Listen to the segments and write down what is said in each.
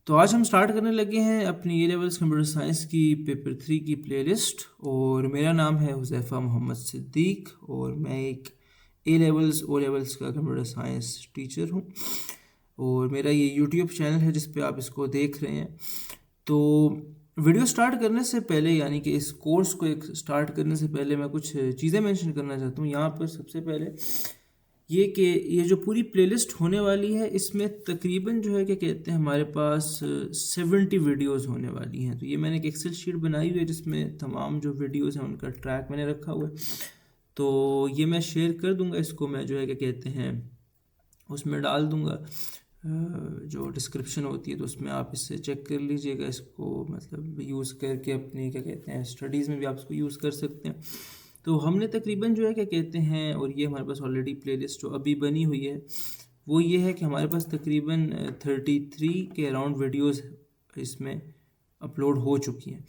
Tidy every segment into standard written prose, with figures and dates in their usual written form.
तो आज हम स्टार्ट करने लगे हैं अपनी ए लेवल्स कंप्यूटर साइंस की पेपर 3 की प्लेलिस्ट। और मेरा नाम है हुज़ैफ़ा मोहम्मद सिद्दीक और मैं एक ए लेवल्स ओ लेवल्स का कंप्यूटर साइंस टीचर हूँ। और मेरा ये यूट्यूब चैनल है जिस पे आप इसको देख रहे हैं। तो वीडियो स्टार्ट करने से पहले, यानी कि इस कोर्स को एक स्टार्ट करने से पहले, मैं कुछ चीज़ें मेंशन करना चाहता हूँ यहाँ पर। सबसे पहले ये कि ये जो पूरी प्लेलिस्ट होने वाली है इसमें तकरीबन जो है क्या कहते हैं हमारे पास 70 वीडियोस होने वाली हैं। तो ये मैंने एक एक्सेल शीट बनाई हुई है जिसमें तमाम जो वीडियोस हैं उनका ट्रैक मैंने रखा हुआ है। तो ये मैं शेयर कर दूंगा, इसको मैं जो है क्या कहते हैं उसमें डाल दूंगा, जो डिस्क्रिप्शन होती है, तो उसमें आप इससे चेक कर लीजिएगा। इसको मतलब यूज़ करके अपनी क्या कहते हैं स्टडीज़ में भी आप इसको यूज़ कर सकते हैं। तो हमने तकरीबन जो है क्या कहते हैं, और ये हमारे पास ऑलरेडी प्लेलिस्ट जो अभी बनी हुई है वो ये है कि हमारे पास तकरीबन 33 के अराउंड वीडियोस इसमें अपलोड हो चुकी हैं।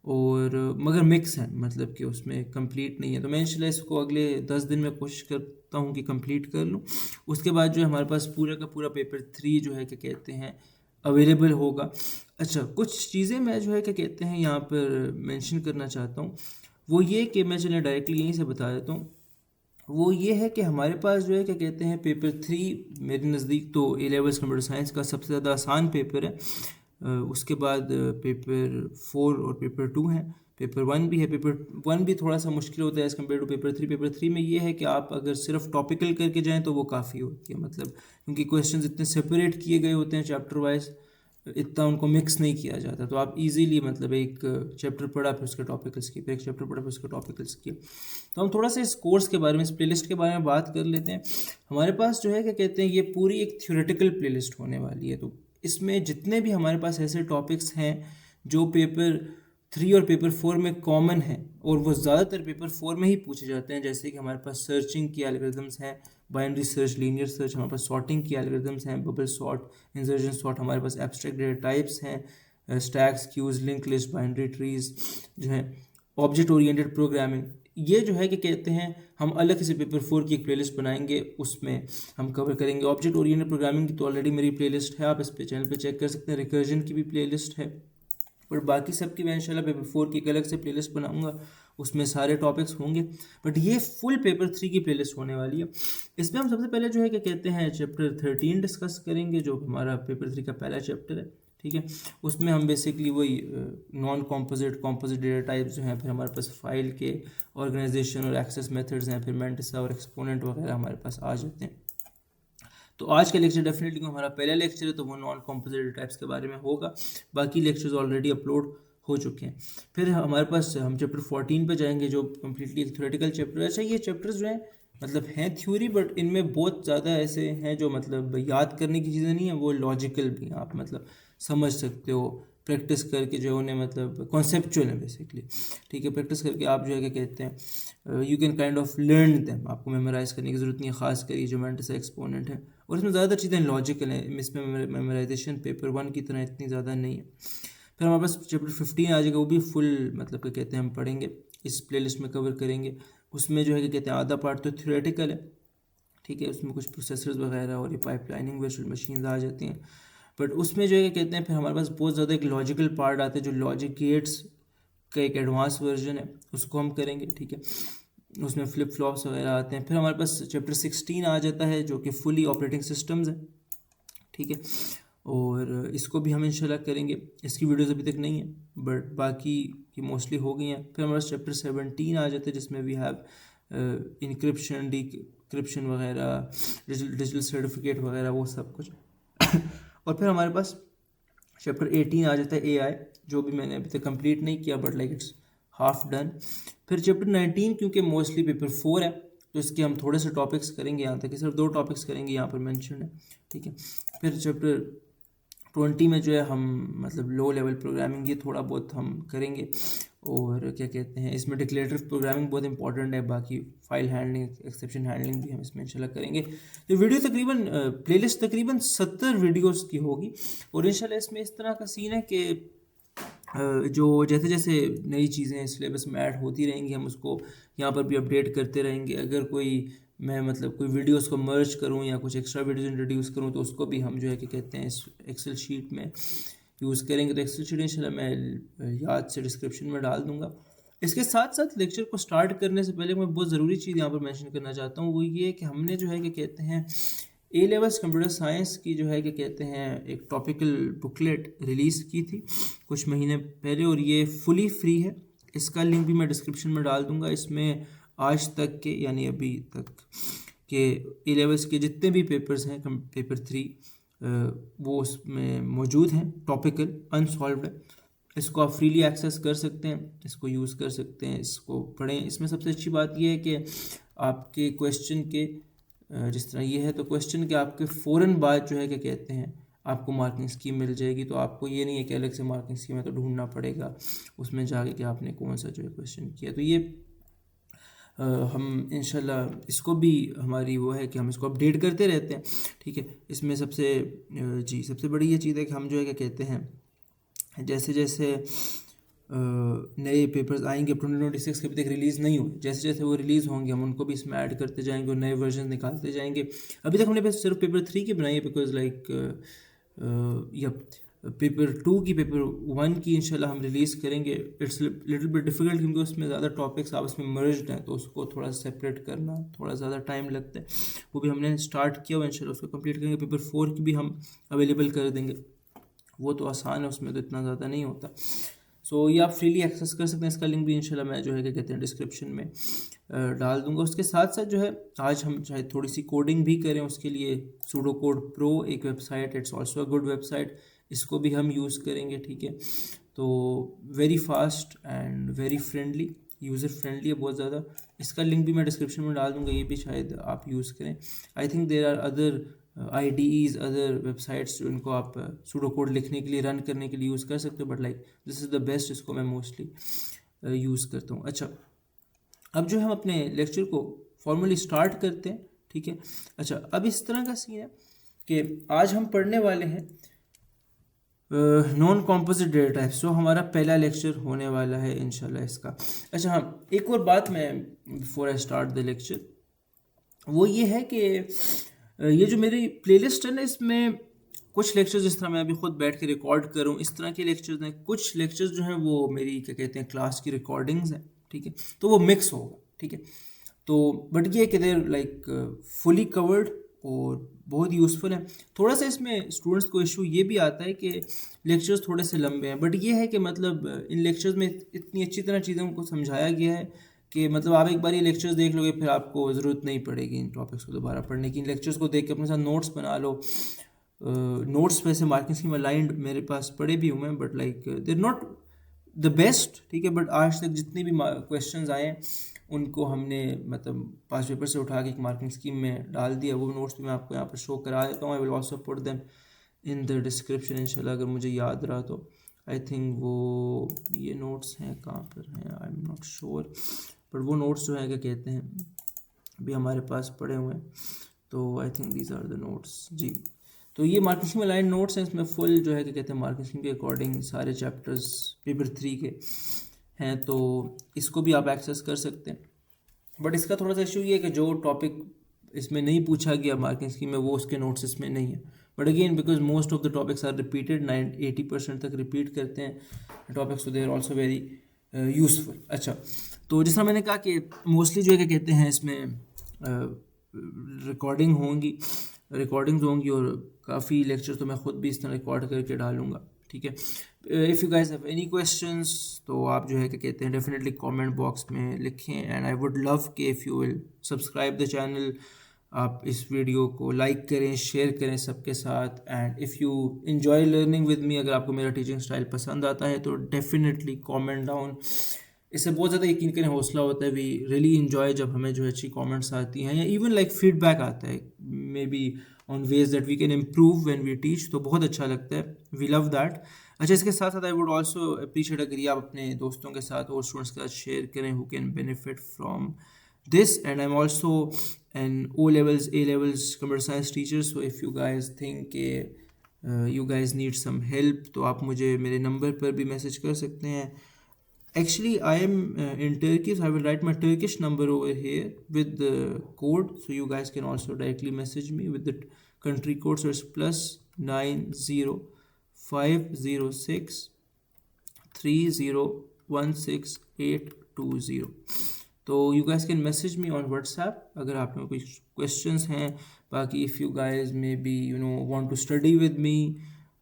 और मगर मिक्स है, मतलब कि उसमें कंप्लीट नहीं है। तो मैं इंशाल्लाह इसको अगले 10 दिन में कोशिश करता हूँ कि कंप्लीट कर लूँ। उसके बाद जो है हमारे पास पूरा का पूरा पेपर 3 जो है क्या कहते हैं अवेलेबल होगा। अच्छा, कुछ चीज़ें मैं जो है क्या कहते हैं यहाँ पर मेंशन करना चाहता हूँ। वो ये कि मैं चलिए डायरेक्टली यहीं से बता देता हूँ। वो ये है कि हमारे पास जो है क्या कहते हैं पेपर 3 मेरे नज़दीक तो ए लेवल्स कंप्यूटर साइंस का सबसे ज़्यादा आसान पेपर है। उसके बाद पेपर 4 और पेपर 2 हैं। पेपर 1 भी है। पेपर 1 भी थोड़ा सा मुश्किल होता है as compare to paper 3। Paper 3 में ये है कि आप अगर सिर्फ टॉपिकल करके जाएँ तो वो काफ़ी होती है, मतलब क्योंकि क्वेश्चंस इतने सेपरेट किए गए होते हैं चैप्टर वाइज, इतना उनको मिक्स नहीं किया जाता। तो आप इजीली मतलब एक चैप्टर पढ़ा फिर उसके टॉपिकल्स किए, फिर एक चैप्टर पढ़ा फिर उसके टॉपिकल्स किए। तो हम थोड़ा सा इस कोर्स के बारे में, इस प्लेलिस्ट के बारे में बात कर लेते हैं। हमारे पास जो है क्या कहते हैं ये पूरी एक थ्योरेटिकल प्लेलिस्ट होने वाली है। तो इसमें जितने भी हमारे पास ऐसे टॉपिक्स हैं जो पेपर 3 और पेपर 4 में कॉमन है और वो ज़्यादातर पेपर 4 में ही पूछे जाते हैं, जैसे कि हमारे पास सर्चिंग की एल्गोरिथम्स हैं, बाइनरी सर्च, लीनियर सर्च, हमारे पास सॉर्टिंग की एल्गोरिथम्स हैं, बबल सॉर्ट, इंसर्जन सॉर्ट, हमारे पास एब्स्ट्रैक्ट डेटा टाइप्स हैं, stacks, queues, link list, binary trees जो है, ऑब्जेक्ट ओरिएंटेड प्रोग्रामिंग। ये जो है कि कहते हैं हम अलग से पेपर 4 की एक प्लेलिस्ट बनाएंगे, उसमें हम कवर करेंगे। ऑब्जेक्ट ओरिएंटेड प्रोग्रामिंग की तो ऑलरेडी मेरी प्लेलिस्ट है, आप इस पे चैनल पे चेक कर सकते हैं। रिकर्जन की भी प्लेलिस्ट है। और बाकी सब की मैं इंशाल्लाह पेपर 4 की एक अलग से प्लेलिस्ट बनाऊंगा, उसमें सारे टॉपिक्स होंगे। बट ये फुल पेपर 3 की प्लेलिस्ट होने वाली है। इसमें हम सबसे पहले जो है क्या कहते हैं चैप्टर 13 डिस्कस करेंगे, जो हमारा पेपर 3 का पहला चैप्टर है। ठीक है, उसमें हम बेसिकली वही non composite, composite data types जो हैं, फिर हमारे पास फाइल के ऑर्गेनाइजेशन और एक्सेस मेथड्स हैं, फिर मेंटिसा और एक्सपोनेंट वगैरह हमारे पास आ जाते हैं। तो आज का लेक्चर डेफिनेटली हमारा पहला लेक्चर है, तो वो नॉन कॉम्पोजिट टाइप्स के बारे में होगा। बाकी लेक्चर्स ऑलरेडी अपलोड हो चुके हैं। फिर हमारे पास हम चैप्टर 14 पे जाएंगे, जो कम्प्लीटली थ्योरेटिकल चैप्टर है। अच्छा, ये चैप्टर्स जो हैं मतलब हैं थ्योरी, बट इनमें बहुत ज़्यादा ऐसे हैं जो मतलब याद करने की चीज़ें नहीं है, वो लॉजिकल भी हैं, आप मतलब समझ सकते हो प्रैक्टिस करके, जो उन्हें मतलब कॉन्सेप्चुअल है बेसिकली। ठीक है, प्रैक्टिस करके आप जो है क्या कहते हैं you can kind of learn them. आपको मेमोराइज करने की ज़रूरत नहीं है, खास कर ये जो मेंटिसा एक्सपोनेंट है। और इसमें ज़्यादातर चीज़ें लॉजिकल हैं, इसमें मेमोराइजेशन पेपर 1 की तरह इतनी ज़्यादा नहीं है। फिर हमारे पास चैप्टर 15 आ जाएगा, वो भी फुल मतलब क्या कहते हैं हम पढ़ेंगे, इस प्लेलिस्ट में कवर करेंगे। उसमें जो है क्या कहते हैं आधा पार्ट तो थ्योरेटिकल है। ठीक है, उसमें कुछ प्रोसेसर्स वगैरह और ये पाइपलाइनिंग वर्चुअल मशीन आ जाती हैं। बट उसमें जो है क्या कहते हैं फिर हमारे पास बहुत ज़्यादा एक लॉजिकल पार्ट आता है, जो लॉजिक गेट्स का एक एडवांस वर्जन है, उसको हम करेंगे। ठीक है, उसमें फ्लिप फ्लॉप्स वगैरह आते हैं। फिर हमारे पास चैप्टर 16 आ जाता है, जो कि फुली ऑपरेटिंग सिस्टम्स है। ठीक है, और इसको भी हम इंशाल्लाह करेंगे। इसकी वीडियोस अभी तक नहीं है, बट बाकी की मोस्टली हो गई हैं। फिर हमारे पास चैप्टर 17 आ जाता है, जिसमें वी हैव इनक्रिप्शन, डिक्रिप्शन वगैरह, डिजिटल सर्टिफिकेट वगैरह, वो सब कुछ। और फिर हमारे पास चैप्टर 18 आ जाता है एआई, जो भी मैंने अभी तक कंप्लीट नहीं किया, but like it's half done. फिर चैप्टर 19 क्योंकि मोस्टली पेपर 4 है, तो इसके हम थोड़े से टॉपिक्स करेंगे, यहाँ तक कि सिर्फ 2 टॉपिक्स करेंगे, यहाँ पर मेंशन है। ठीक है, फिर चैप्टर 20 में जो है हम मतलब लो लेवल प्रोग्रामिंग ये थोड़ा बहुत हम करेंगे। और क्या कहते हैं इसमें डिक्लेरेटिव प्रोग्रामिंग बहुत इंपॉर्टेंट है। बाकी फाइल हैंडलिंग, एक्सेप्शन हैंडलिंग भी हम इसमें इंशाल्लाह करेंगे। तो वीडियो तकरीबन प्लेलिस्ट तकरीबन 70 वीडियोस की होगी। और इंशाल्लाह इसमें इस तरह का सीन है कि जो जैसे जैसे नई चीज़ें सिलेबस में ऐड होती रहेंगी, हम उसको यहाँ पर भी अपडेट करते रहेंगे। अगर कोई मैं मतलब कोई वीडियोस को मर्ज करूं या कुछ एक्स्ट्रा वीडियोस इंट्रोड्यूस करूं तो उसको भी हम जो है कि कहते हैं इस एक्सेल शीट में यूज़ करेंगे। तो एक्सेल शीट इंशाल्लाह मैं याद से डिस्क्रिप्शन में डाल दूंगा। इसके साथ साथ लेक्चर को स्टार्ट करने से पहले मैं बहुत ज़रूरी चीज़ यहाँ पर मेंशन करना चाहता हूँ, वो ये है कि हमने जो है कि कहते हैं ए लेवल्स कंप्यूटर साइंस की जो है कि कहते हैं एक टॉपिकल बुकलेट रिलीज़ की थी कुछ महीने पहले, और ये फुली फ्री है। इसका लिंक भी मैं डिस्क्रिप्शन में डाल दूंगा। इसमें आज तक के यानी अभी तक के ए लेवल्स के जितने भी पेपर्स हैं पेपर 3 वो उसमें मौजूद हैं, टॉपिकल अनसॉल्व्ड है। इसको आप फ्रीली एक्सेस कर सकते हैं, इसको यूज़ कर सकते हैं, इसको पढ़ें। इसमें सबसे अच्छी बात यह है कि आपके क्वेश्चन के जिस तरह ये है तो क्वेश्चन के आपके फ़ौरन बाद जो है क्या कहते हैं आपको मार्किंग स्कीम मिल जाएगी। तो आपको ये नहीं है कि अलग से मार्किंग स्कीम है तो ढूंढना पड़ेगा उसमें जाके कि आपने कौन सा जो है क्वेश्चन किया। तो ये हम इंशाल्लाह इसको भी हमारी वो है कि हम इसको अपडेट करते रहते हैं, ठीक है। इसमें सबसे बड़ी ये चीज़ है कि हम जो है क्या कहते हैं जैसे जैसे नए पेपर्स आएंगे 2026 के अभी तक रिलीज़ नहीं हुए, जैसे जैसे वो रिलीज़ होंगे हम उनको भी इसमें ऐड करते जाएंगे और नए वर्जन निकालते जाएंगे। अभी तक हमने बस सिर्फ पेपर 3 की बनाई है बिकॉज या पेपर 2 की पेपर 1 की इंशाल्लाह हम रिलीज़ करेंगे। इट्स लिटिल बिट डिफ़िकल्ट क्योंकि उसमें ज़्यादा टॉपिक्स आपस में मर्ज्ड हैं तो उसको थोड़ा सेपरेट करना थोड़ा ज़्यादा टाइम लगता है। वो भी हमने स्टार्ट किया हुआ, इंशाल्लाह उसको कंप्लीट करेंगे। पेपर 4 की भी हम अवेलेबल कर देंगे, वो तो आसान है, उसमें तो इतना ज़्यादा नहीं होता। सो ये आप फ्रीली एक्सेस कर सकते हैं। इसका लिंक भी इंशाल्लाह मैं जो है क्या कहते हैं डिस्क्रिप्शन में डाल दूंगा। उसके साथ साथ जो है आज हम चाहे थोड़ी सी कोडिंग भी करें, उसके लिए सूडो कोड प्रो एक website, it's also a good website, इसको भी हम यूज़ करेंगे, ठीक है। तो very fast and very friendly, user friendly है बहुत ज़्यादा। इसका लिंक भी मैं डिस्क्रिप्शन में डाल दूंगा, ये भी शायद आप यूज़ करें। I think there are other IDEs other websites जो इनको आप सूडो कोड लिखने के लिए रन करने के लिए यूज़ कर सकते हो, but like this is the best, इसको मैं मोस्टली यूज़ करता हूँ। अच्छा, अब जो हम अपने लेक्चर को फॉर्मली स्टार्ट करते हैं, ठीक है। अच्छा, अब इस तरह का सीन है कि आज हम पढ़ने वाले हैं नॉन कॉम्पोजिट डेटा टाइप। सो हमारा पहला लेक्चर होने वाला है इंशाल्लाह इसका। अच्छा हाँ, एक और बात मैं before I start the lecture, वो ये है कि ये जो मेरी प्लेलिस्ट है ना, इसमें कुछ लेक्चर्स जिस तरह मैं अभी खुद बैठ के रिकॉर्ड करूँ इस तरह के लेक्चर्स हैं, कुछ लेक्चर्स जो हैं वो मेरी क्या कहते हैं क्लास की रिकॉर्डिंग्स हैं, ठीक है। तो वो मिक्स होगा, ठीक है। तो बट ये कि देर लाइक फुली कवर्ड और बहुत यूज़फुल है। थोड़ा सा इसमें स्टूडेंट्स को इशू ये भी आता है कि लेक्चर्स थोड़े से लंबे हैं, बट ये है कि मतलब इन लेक्चर्स में इतनी अच्छी तरह चीज़ों को समझाया गया है कि मतलब आप एक बार ये लेक्चर्स देख लोगे फिर आपको ज़रूरत नहीं पड़ेगी इन टॉपिक्स को दोबारा पढ़ने की। इन लेक्चर्स को देख के अपने साथ नोट्स बना लो। नोट्स में से मार्किंग स्कीम अलाइंड मेरे पास पड़े भी हुए हैं, but like there not the best, ठीक है। बट आज तक जितने भी क्वेश्चंस आए हैं उनको हमने मतलब 5 पेपर से उठा के एक मार्किंग स्कीम में डाल दिया। वो नोट्स भी मैं आपको यहाँ पर शो करा देता हूँ। I will also put them in the description इंशाल्लाह, अगर मुझे याद रहा तो। आई थिंक वो ये नोट्स हैं, कहाँ पर हैं I am not sure, but वो नोट्स जो है क्या कहते हैं अभी हमारे पास पड़े हुए हैं। तो I think these are the notes जी। तो ये मार्किंग स्कीम अलाइन नोट्स हैं, इसमें फुल जो है क्या कहते हैं मार्किंग स्कीम के अकॉर्डिंग सारे चैप्टर्स पेपर 3 के हैं, तो इसको भी आप एक्सेस कर सकते हैं। बट इसका थोड़ा सा इशू ये है कि जो टॉपिक इसमें नहीं पूछा गया मार्किंग स्कीम में वो उसके नोट्स इसमें नहीं है। But again because most of the topics are repeated, 80% तक रिपीट करते हैं टॉपिक्स, तो they are also very useful. अच्छा, तो जिस तरह मैंने कहा कि मोस्टली जो है क्या कहते हैं इसमें रिकॉर्डिंग्स होंगी और काफ़ी लेक्चर तो मैं ख़ुद भी इस तरह रिकॉर्ड करके डालूंगा, ठीक है। If you guys have any questions तो आप जो है क्या कहते हैं डेफिनेटली कमेंट बॉक्स में लिखें, एंड आई वुड लव कि if you will subscribe the channel, आप इस वीडियो को लाइक करें, शेयर करें सबके साथ। And if you enjoy learning with me, अगर आपको मेरा टीचिंग स्टाइल पसंद आता है तो डेफिनेटली कमेंट डाउन। इससे बहुत ज़्यादा यकीन करें हौसला होता है। वी रियली इन्जॉय जब हमें जो है अच्छी कमेंट्स आती हैं या इवन लाइक फीडबैक आता है may be on ways that we can improve when we teach, तो बहुत अच्छा लगता है, वी लव दैट। अच्छा, इसके साथ साथ आई वुड ऑल्सो अप्रीशिएट अगर ये आप अपने दोस्तों के साथ और स्टूडेंट्स के साथ शेयर करें who can benefit from this. And I'm also an O levels A levels computer science teacher, so if you guys think you guys need some help तो आप मुझे मेरे नंबर पर भी मैसेज कर सकते हैं Actually, I am in Turkey, so I will write my Turkish number over here with the code, so you guys can also directly message me with the country code. So it's +90,506,3016820. तो you guys can message me on WhatsApp अगर आप में कोई questions हैं. बाकी if you guys maybe want to study with me,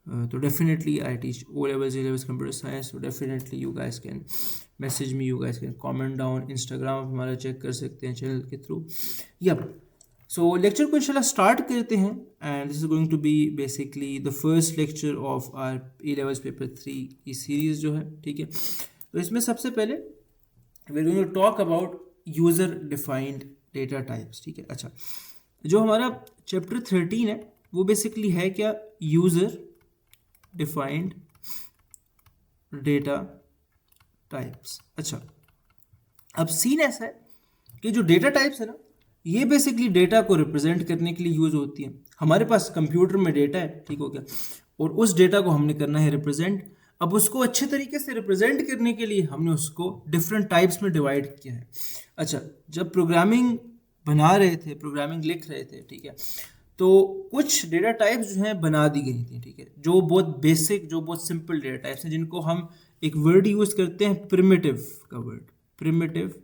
तो definitely I teach O levels, A levels computer science. तो definitely you guys can message me, you guys can comment down. Instagram हमारा check कर सकते हैं channel के through. Yup, सो lecture को इंशाल्लाह start करते हैं. And this is going to be basically the first lecture of our A levels paper 3 की सीरीज़ जो है. ठीक है, तो इसमें सबसे पहले we are going to talk about user defined data types. ठीक है, अच्छा, जो हमारा चैप्टर 13 है वो बेसिकली है क्या, यूज़र डिफाइंड डेटा टाइप्स. अच्छा, अब सीन ऐसा है कि जो डेटा टाइप्स है ना, ये बेसिकली डेटा को रिप्रेजेंट करने के लिए यूज़ होती है. हमारे पास कंप्यूटर में डेटा है, ठीक हो गया, और उस डेटा को हमने करना है रिप्रेजेंट. अब उसको अच्छे तरीके से रिप्रेजेंट करने के लिए हमने उसको डिफरेंट टाइप्स में डिवाइड किया है. अच्छा, जब प्रोग्रामिंग बना रहे थे, प्रोग्रामिंग लिख रहे थे, ठीक है, तो कुछ डेटा टाइप्स जो हैं बना दी गई थी. ठीक है, जो बहुत बेसिक, जो बहुत सिंपल डेटा टाइप्स हैं, जिनको हम एक वर्ड यूज़ करते हैं प्रिमिटिव का वर्ड, प्रिमिटिव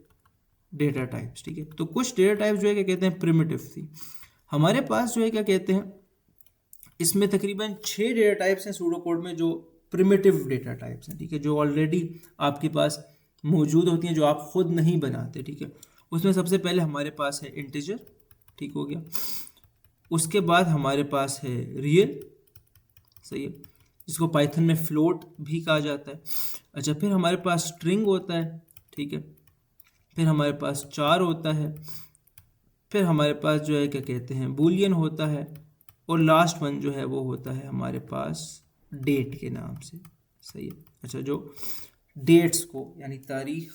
डेटा टाइप्स. ठीक है, तो कुछ डेटा टाइप्स जो है क्या कहते हैं, प्रिमिटिव थी. हमारे पास जो है क्या कहते हैं, इसमें तकरीबन 6 डेटा टाइप्स हैं सूडो कोड में जो प्रिमिटिव डेटा टाइप्स हैं. ठीक है, जो ऑलरेडी आपके पास मौजूद होती हैं, जो आप खुद नहीं बनाते. ठीक है, उसमें सबसे पहले हमारे पास है इंटीजर. ठीक हो गया, उसके बाद हमारे पास है रियल, सही है, जिसको पाइथन में फ्लोट भी कहा जाता है. अच्छा, फिर हमारे पास स्ट्रिंग होता है. ठीक है, फिर हमारे पास चार होता है. फिर हमारे पास जो है क्या कहते हैं, बूलियन होता है. और लास्ट वन जो है वो होता है हमारे पास डेट के नाम से. सही है, अच्छा, जो डेट्स को यानी तारीख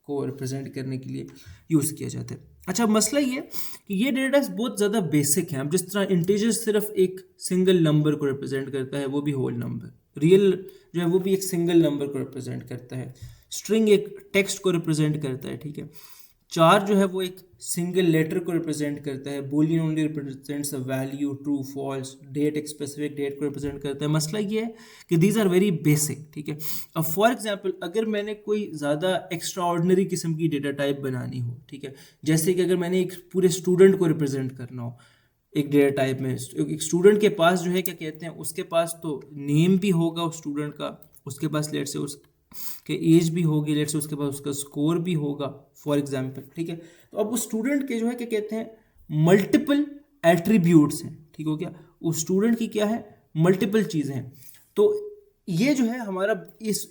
को रिप्रेजेंट करने के लिए यूज़ किया जाता है. अच्छा, मसला ये कि ये डेटा टाइप्स बहुत ज़्यादा बेसिक हैं. अब जिस तरह इंटीजर सिर्फ एक सिंगल नंबर को रिप्रेजेंट करता है, वो भी होल नंबर. रियल जो है वो भी एक सिंगल नंबर को रिप्रेजेंट करता है. स्ट्रिंग एक टेक्स्ट को रिप्रेजेंट करता है. ठीक है, चार जो है वो एक सिंगल लेटर को रिप्रेजेंट करता है. Boolean only represents a value, true false. Date एक स्पेसिफिक डेट को रिप्रेजेंट करता है. मसला ये है कि दीज आर वेरी बेसिक. ठीक है, अब फॉर एग्जांपल अगर मैंने कोई ज़्यादा एक्स्ट्रा ऑर्डिनरी किस्म की डेटा टाइप बनानी हो, ठीक है, जैसे कि अगर मैंने एक पूरे स्टूडेंट को रिप्रेजेंट करना हो एक डेटा टाइप में, एक स्टूडेंट के पास जो है क्या कहते हैं, उसके पास तो नेम भी होगा उस स्टूडेंट का, उसके पास लेट से उस के एज भी होगी, लेट से उसके पास उसका स्कोर भी होगा फॉर एग्जांपल. ठीक है, तो अब उस स्टूडेंट के जो है क्या कहते हैं, मल्टीपल एट्रीब्यूट्स हैं. ठीक हो गया, उस स्टूडेंट की क्या है, मल्टीपल चीज़ें हैं. तो ये जो है हमारा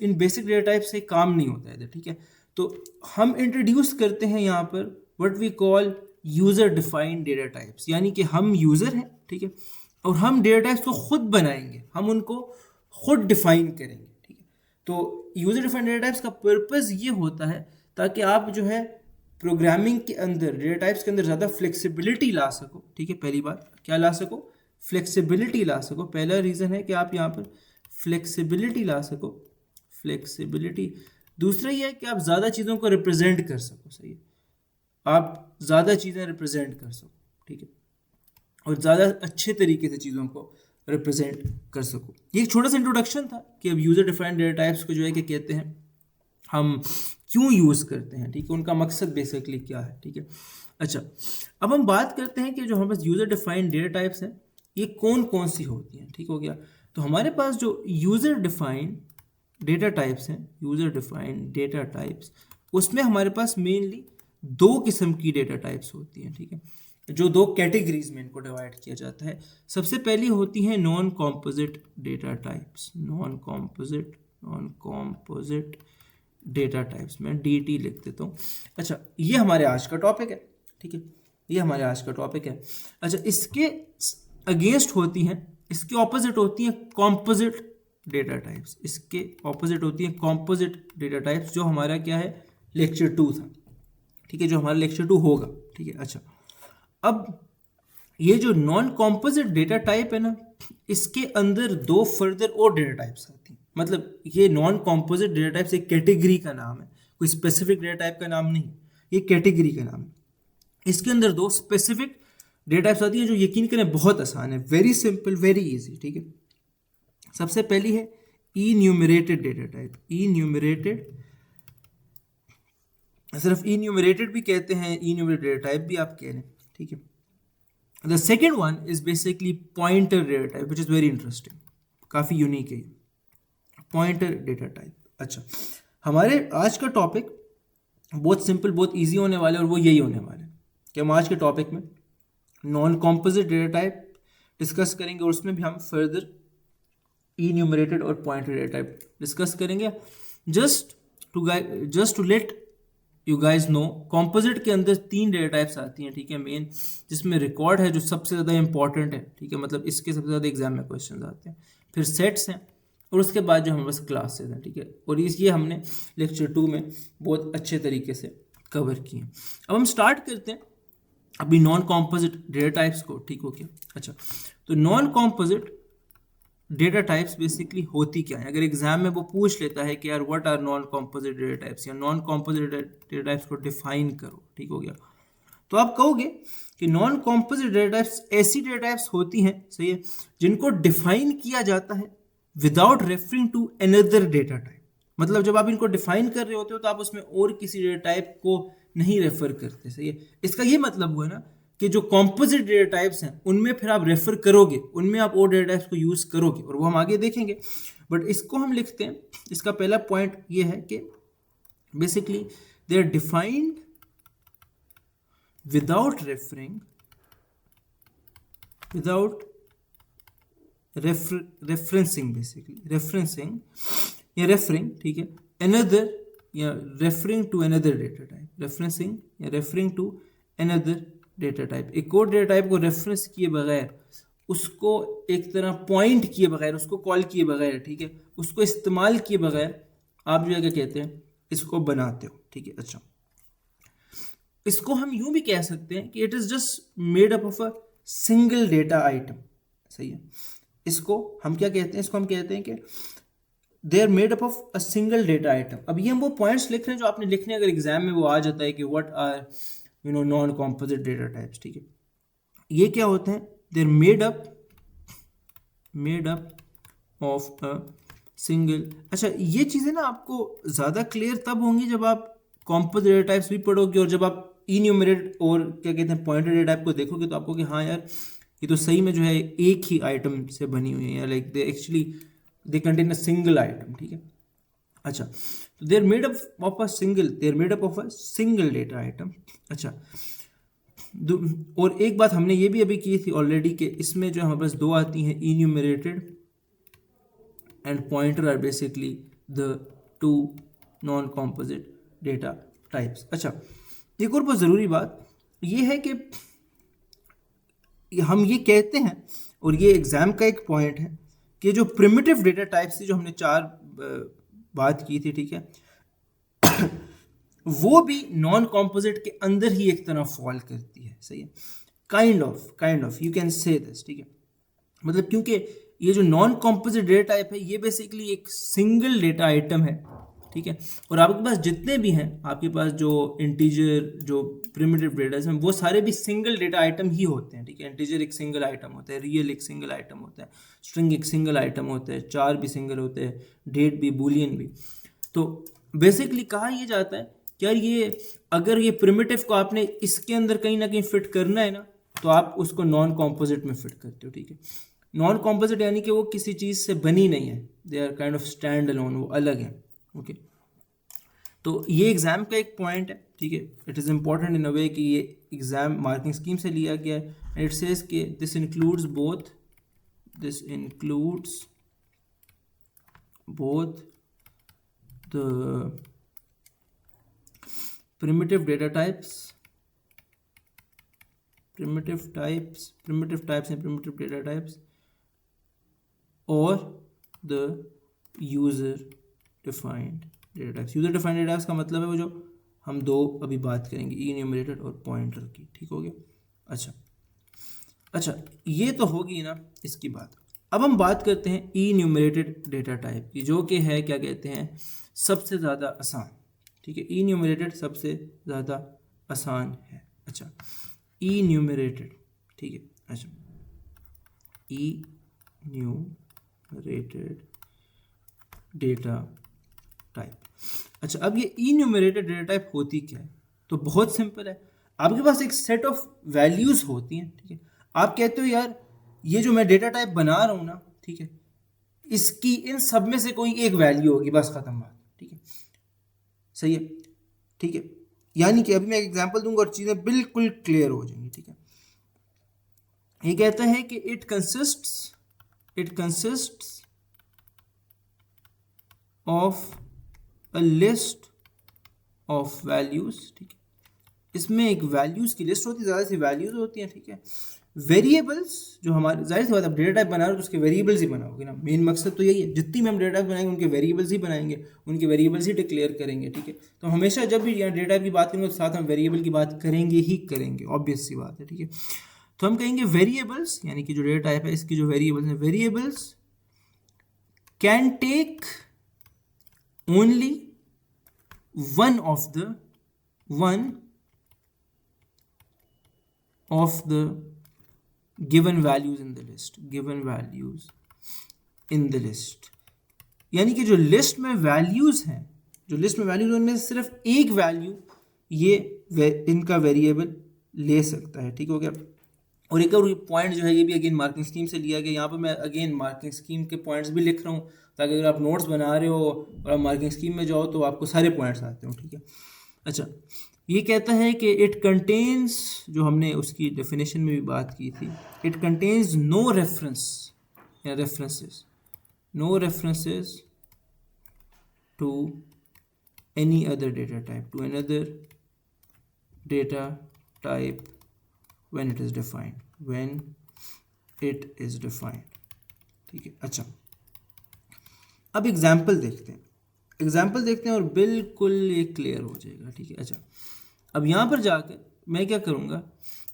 इन बेसिक डेटा टाइप से काम नहीं होता है इधर. ठीक है, तो हम इंट्रोड्यूस करते हैं यहाँ पर what we call user defined data types. यानी कि हम यूज़र हैं, ठीक है, और हम डेटा टाइप्स को खुद बनाएंगे, हम उनको खुद डिफाइन करेंगे. तो यूज़र डिफाइंड डेटा टाइप्स का पर्पस ये होता है ताकि आप जो है प्रोग्रामिंग के अंदर, डेटा टाइप्स के अंदर ज़्यादा फ्लेक्सिबिलिटी ला सको. ठीक है, पहली बात क्या ला सको, फ्लेक्सिबिलिटी ला सको. पहला रीज़न है कि आप यहाँ पर फ्लेक्सिबिलिटी ला सको, फ्लेक्सिबिलिटी. दूसरा ये है कि आप ज़्यादा चीज़ों को रिप्रेजेंट कर सको. सही है, आप ज़्यादा चीज़ें रिप्रेजेंट कर सको. ठीक है, और ज़्यादा अच्छे तरीके से चीज़ों को रिप्रेजेंट कर सको. ये एक छोटा सा इंट्रोडक्शन था कि अब यूज़र डिफाइंड डेटा टाइप्स को जो है कि कहते हैं, हम क्यों यूज़ करते हैं. ठीक है, उनका मकसद बेसिकली क्या है. ठीक है, अच्छा, अब हम बात करते हैं कि जो हमारे पास यूज़र डिफाइंड डेटा टाइप्स हैं ये कौन कौन सी होती हैं. ठीक हो गया, तो हमारे पास जो यूज़र डिफाइंड डेटा टाइप्स हैं, यूज़र डिफाइंड डेटा टाइप्स, उसमें हमारे पास मेनली दो किस्म की डेटा टाइप्स होती हैं. ठीक है, जो दो कैटेगरीज में इनको डिवाइड किया जाता है. सबसे पहली होती हैं non composite data types. Non composite data types, मैं DT लिख देता हूँ. अच्छा, ये हमारे आज का टॉपिक है. ठीक है, ये हमारे आज का टॉपिक है. अच्छा, इसके अगेंस्ट होती हैं, इसके ऑपोजिट होती हैं कॉम्पोजिट डेटा टाइप्स. इसके ऑपोजिट होती हैं कॉम्पोजिट डेटा टाइप्स, जो हमारा क्या है, लेक्चर 2 था. ठीक है, जो हमारा लेक्चर 2 होगा. ठीक है, अच्छा, अब ये जो नॉन कॉम्पोजिट डेटा टाइप है ना, इसके अंदर दो फर्दर और डेटा टाइप्स आती हैं. मतलब ये नॉन कॉम्पोजिट डेटा टाइप्स एक कैटेगरी का नाम है, कोई स्पेसिफिक डेटा टाइप का नाम नहीं, ये कैटेगरी का नाम है। इसके अंदर दो स्पेसिफिक डेटा टाइप्स आती है जो यकीन करें बहुत आसान है, वेरी सिंपल, वेरी इजी, ठीक है। सबसे पहली है इन्यूमरेटेड डेटा टाइप, इन्यूमरेटेड, सिर्फ इन्यूमरेटेड भी कहते हैं, इन्यूमरेटेड डेटा टाइप भी आप कह रहे हैं, ठीक है। The second one is basically pointer data type which is very interesting, काफ़ी यूनिक है पॉइंटर डेटा टाइप। अच्छा, हमारे आज का टॉपिक बहुत सिंपल, बहुत इजी होने वाला है, और वो यही होने वाला है कि हम आज के टॉपिक में non composite data type discuss करेंगे, और उसमें भी हम फर्दर इन्यूमरेटेड और पॉइंटर डेटा टाइप डिस्कस करेंगे। Just to let you guys know, composite के अंदर 3 डेटा टाइप्स आती हैं, ठीक है, मेन, जिसमें रिकॉर्ड है जो सबसे ज़्यादा इंपॉर्टेंट है, ठीक है, मतलब इसके सबसे ज़्यादा एग्जाम में क्वेश्चन आते हैं, फिर सेट्स हैं, और उसके बाद जो हमारे पास क्लासेस हैं, ठीक है, और ये हमने लेक्चर 2 में बहुत अच्छे तरीके से कवर किए। अब हम स्टार्ट करते हैं अभी नॉन कॉम्पोजिट डेटा टाइप्स को, ठीक हो गया। अच्छा, तो non composite data types basically होती क्या है, अगर एग्जाम में वो पूछ लेता है कि यार what are non composite data types, या नॉन कॉम्पोजिट डेटा टाइप्स को डिफाइन करो, ठीक हो गया, तो आप कहोगे कि नॉन कॉम्पोजिट डेटा टाइप्स ऐसी डेटा टाइप्स होती हैं, सही है, जिनको डिफाइन किया जाता है without referring to another data type. मतलब जब आप इनको डिफाइन कर रहे होते हो तो आप उसमें और किसी डेटा टाइप को नहीं रेफर करते, सही है। इसका ये मतलब हुआ ना कि जो कॉम्पोजिट डेटा टाइप्स हैं उनमें फिर आप रेफर करोगे, उनमें आप और डेटा टाइप्स को यूज करोगे, और वो हम आगे देखेंगे। बट इसको हम लिखते हैं, इसका पहला पॉइंट ये है कि basically they are defined without referencing, basically referencing या referring, ठीक है, another या referring to another data type, referencing या referring to another data type, एक और डेटा टाइप को रेफरेंस किए बगैर, उसको एक तरह पॉइंट किए बगैर, उसको कॉल किए बगैर, ठीक है, उसको इस्तेमाल किए बगैर आप जो क्या कहते हैं इसको बनाते हो, ठीक है। अच्छा, इसको हम यूं भी कह सकते हैं कि it is just made up of a single data item, सही है। इसको हम क्या कहते हैं, इसको हम कहते हैं कि they are made up of a single data item. अब ये हम वो पॉइंट्स लिख रहे हैं जो आपने लिखने, अगर एग्जाम में वो आ जाता है कि what are non composite data types, ठीक है, ये क्या होते हैं, they are made up of a single. अच्छा, ये चीज़ें ना आपको ज़्यादा क्लियर तब होंगी जब आप कॉम्पोजिट डेटा टाइप्स भी पढ़ोगे, और जब आप इन्यूमरेट और क्या कहते हैं पॉइंटर डेटा टाइप को देखोगे तो आपको कि हाँ यार ये तो सही में जो है एक ही आइटम से बनी हुई है, या like they actually they contain a single item, ठीक है। अच्छा, तो they are made up of a single data item. अच्छा, और एक बात हमने ये भी अभी की थी ऑलरेडी कि इसमें जो हमारे पास 2 आती हैं, enumerated and pointer are basically the 2 non composite data types. अच्छा, एक और बहुत ज़रूरी बात ये है कि हम ये कहते हैं, और ये एग्ज़ाम का एक पॉइंट है, कि जो प्रिमिटिव डेटा टाइप्स थी जो हमने 4 बात की थी, ठीक है, वो भी नॉन कॉम्पोजिट के अंदर ही एक तरह फॉल करती है, सही है, kind of you can say this, ठीक है। मतलब क्योंकि ये जो नॉन कॉम्पोजिट डेटा टाइप है ये बेसिकली एक सिंगल डेटा आइटम है, ठीक है, और आपके पास जितने भी हैं, आपके पास जो इंटीजर, जो प्रिमिटिव डेटा हैं, वो सारे भी सिंगल डेटा आइटम ही होते हैं, ठीक है। इंटीजर एक सिंगल आइटम होता है, रियल एक सिंगल आइटम होता है, स्ट्रिंग एक सिंगल आइटम होता है, चार भी सिंगल होते हैं, डेट भी, बूलियन भी। तो बेसिकली कहा यह जाता है कि यार ये अगर ये प्रिमिटिव को आपने इसके अंदर कहीं ना कहीं फिट करना है ना, तो आप उसको नॉन कॉम्पोजिट में फिट करते हो, ठीक है। नॉन कॉम्पोजिट यानी कि वो किसी चीज़ से बनी नहीं है, they are kind of stand alone, वो अलग है, ओके। तो ये एग्ज़ाम का एक पॉइंट है, ठीक है, इट इज़ इम्पॉर्टेंट इन अ वे कि ये एग्ज़ाम मार्किंग स्कीम से लिया गया है, एंड इट सेज कि this includes both the primitive data types and primitive data types or the user defined data types। user defined data types का मतलब है वो जो हम 2 अभी बात करेंगे, enumerated और pointer की, ठीक हो गया। अच्छा, ये तो होगी ना इसकी बात। अब हम बात करते हैं ई न्यूमरेटेड डेटा टाइप की, जो कि है क्या कहते हैं सबसे ज़्यादा आसान। ठीक है, ई न्यूमरेटेड सबसे ज़्यादा आसान है। अच्छा, ई न्यूमरेटेड, ठीक है। अच्छा, ई न्यूमरेटेड डेटा टाइप। अच्छा, अब ये ई न्यूमरेटेड डेटा टाइप होती क्या है? तो बहुत सिंपल है, आपके पास एक सेट ऑफ वैल्यूज़ होती हैं। ठीक है, आप कहते हो यार ये जो मैं डेटा टाइप बना रहा हूँ ना, ठीक है, इसकी इन सब में से कोई एक वैल्यू होगी, बस खत्म बात। ठीक है, सही है। ठीक है, यानी कि अभी मैं एक एग्जांपल दूंगा और चीज़ें बिल्कुल क्लियर हो जाएंगी। ठीक है, ये कहता है कि it consists of a list of values. ठीक है, इसमें एक वैल्यूज की लिस्ट होती है, ज़्यादा सी वैल्यूज होती हैं। ठीक है, वेरिएबल्स जो हमारे, जाहिर सी बात है, आप डेटा टाइप बना रहे हो तो उसके वेरिएबल्स ही बनाओगे ना, मेन मकसद तो यही है। जितनी भी हम डेटा टाइप बनाएंगे उनके वेरिएबल्स ही बनाएंगे, उनके वेरिएबल्स ही डिक्लेयर करेंगे। ठीक है, तो हमेशा जब भी यहाँ डेटा टाइप की बात करेंगे तो साथ हम वेरिएबल की बात करेंगे ही करेंगे, ऑब्वियस सी बात है। ठीक है, तो हम कहेंगे वेरिएबल्स, यानी कि जो डेटा टाइप है इसकी जो वेरिएबल्स हैं, variables can take only one of the given values in the list, यानी कि जो लिस्ट में वैल्यूज हैं, उनमें से सिर्फ एक वैल्यू ये इनका वेरिएबल ले सकता है। ठीक हो गया। और एक और पॉइंट जो है ये भी अगेन मार्किंग स्कीम से लिया गया। यहाँ पर मैं अगेन मार्किंग स्कीम के पॉइंट्स भी लिख रहा हूँ, ताकि अगर आप नोट्स बना रहे हो और आप मार्किंग स्कीम में जाओ तो आपको सारे पॉइंट्स आते हो। ठीक है, अच्छा, ये कहता है कि इट कंटेन्स, जो हमने उसकी डेफिनेशन में भी बात की थी, इट कंटेन्स नो रेफरेंस या references to any other data type when it is defined। ठीक है, अच्छा, अब एग्जाम्पल देखते हैं और बिल्कुल ये क्लियर हो जाएगा। ठीक है, अच्छा, अब यहाँ पर जाकर मैं क्या करूँगा,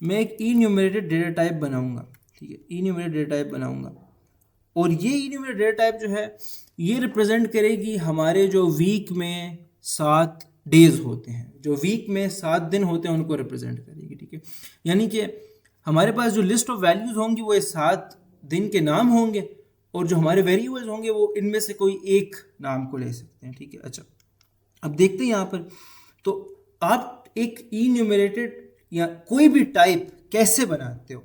मैं एक ई न्यूमरेटेड डेटा टाइप बनाऊँगा। ठीक है, ई न्यूमरेटेड डेटा टाइप बनाऊँगा, और ये ई न्यूमरेटेड डेटा टाइप जो है ये रिप्रेजेंट करेगी हमारे जो वीक में 7 डेज होते हैं, जो वीक में 7 दिन होते हैं, उनको रिप्रेजेंट करेगी। ठीक है, यानी कि हमारे पास जो लिस्ट ऑफ वैल्यूज़ होंगी वो 7 दिन के नाम होंगे, और जो हमारे वेरिएबल्स होंगे वो इनमें से कोई एक नाम को ले सकते हैं। ठीक है, अच्छा, अब देखते हैं यहाँ पर, तो आप एक ई न्यूमरेटेड या कोई भी टाइप कैसे बनाते हो,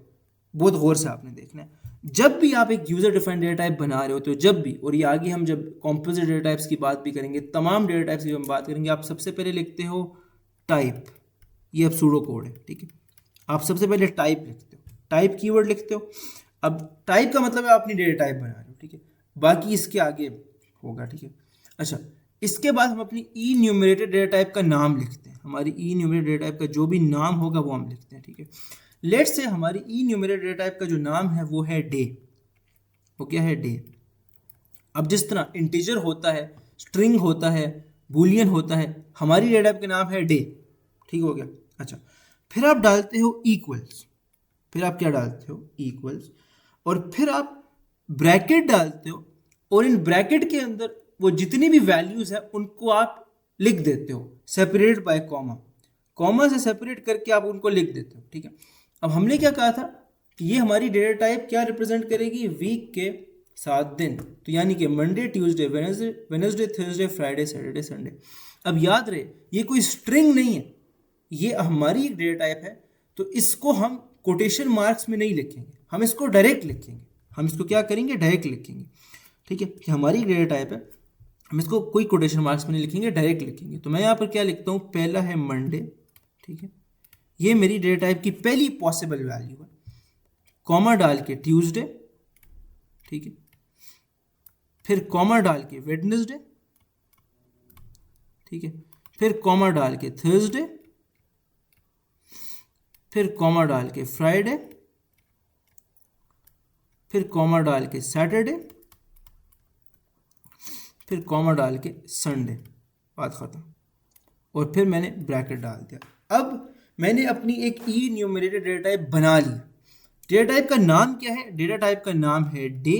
बहुत गौर से आपने देखना है। जब भी आप एक यूज़र डिफाइंड डेटा टाइप बना रहे हो, तो जब भी, और ये आगे हम जब कॉम्पोजिट डेटा टाइप्स की बात भी करेंगे, तमाम डेटा टाइप्स की हम बात करेंगे, आप सबसे पहले लिखते हो टाइप, ये अब सूडो कोड है। ठीक है, आप सबसे पहले टाइप लिखते हो, टाइप कीवर्ड लिखते हो। अब टाइप का मतलब है आप अपनी डेटा टाइप बना रहे हो। ठीक है, बाकी इसके आगे होगा। ठीक है, अच्छा, इसके बाद हम अपनी ई न्यूमरेटेड डेटा टाइप का नाम लिखते हैं, हमारी ई न्यूमरेटेड डेटा टाइप का जो भी नाम होगा वो हम लिखते हैं। ठीक है, लेट्स से हमारी ई न्यूमरेटेड डेटा टाइप का जो नाम है वो है डे। वो क्या है? डे। अब जिस तरह इंटीजर होता है, स्ट्रिंग होता है, बूलियन होता है, हमारी डेटा टाइप का नाम है डे। ठीक हो गया। अच्छा, फिर आप डालते हो इक्वल्स, फिर आप क्या डालते हो? इक्वल्स, और फिर आप ब्रैकेट डालते हो, और इन ब्रैकेट के अंदर वो जितनी भी वैल्यूज है उनको आप लिख देते हो, सेपरेटेड बाय कॉमा, कॉमा से सेपरेट करके आप उनको लिख देते हो। ठीक है, अब हमने क्या कहा था कि ये हमारी डेटा टाइप क्या रिप्रेजेंट करेगी? वीक के 7 दिन, तो यानी कि Monday, Tuesday, Wednesday, Thursday, Friday, Saturday, Sunday. अब याद रहे ये कोई स्ट्रिंग नहीं है, ये हमारी एक डेटा टाइप है, तो इसको हम कोटेशन मार्क्स में नहीं लिखेंगे, हम इसको डायरेक्ट लिखेंगे। हम इसको क्या करेंगे? डायरेक्ट लिखेंगे। ठीक है, कि हमारी डेटा टाइप है, हम इसको कोई कोटेशन मार्क्स में नहीं लिखेंगे, डायरेक्ट लिखेंगे। तो मैं यहाँ पर क्या लिखता हूँ? पहला है मंडे। ठीक है, ये मेरी डेटा टाइप की पहली पॉसिबल वैल्यू है, कॉमा डाल के ट्यूसडे। ठीक है, फिर कॉमा डाल के वेडनेसडे। ठीक है, फिर कॉमा डाल के थर्सडे, फिर कॉमा डाल के फ्राइडे, फिर कॉमा डाल के सैटरडे, फिर कॉमा डाल के संडे। बात खत्म। और फिर मैंने ब्रैकेट डाल दिया। अब मैंने अपनी एक ई न्यूमरेटेड डेटा टाइप बना ली। डेटा टाइप का नाम क्या है? डेटा टाइप का नाम है डे,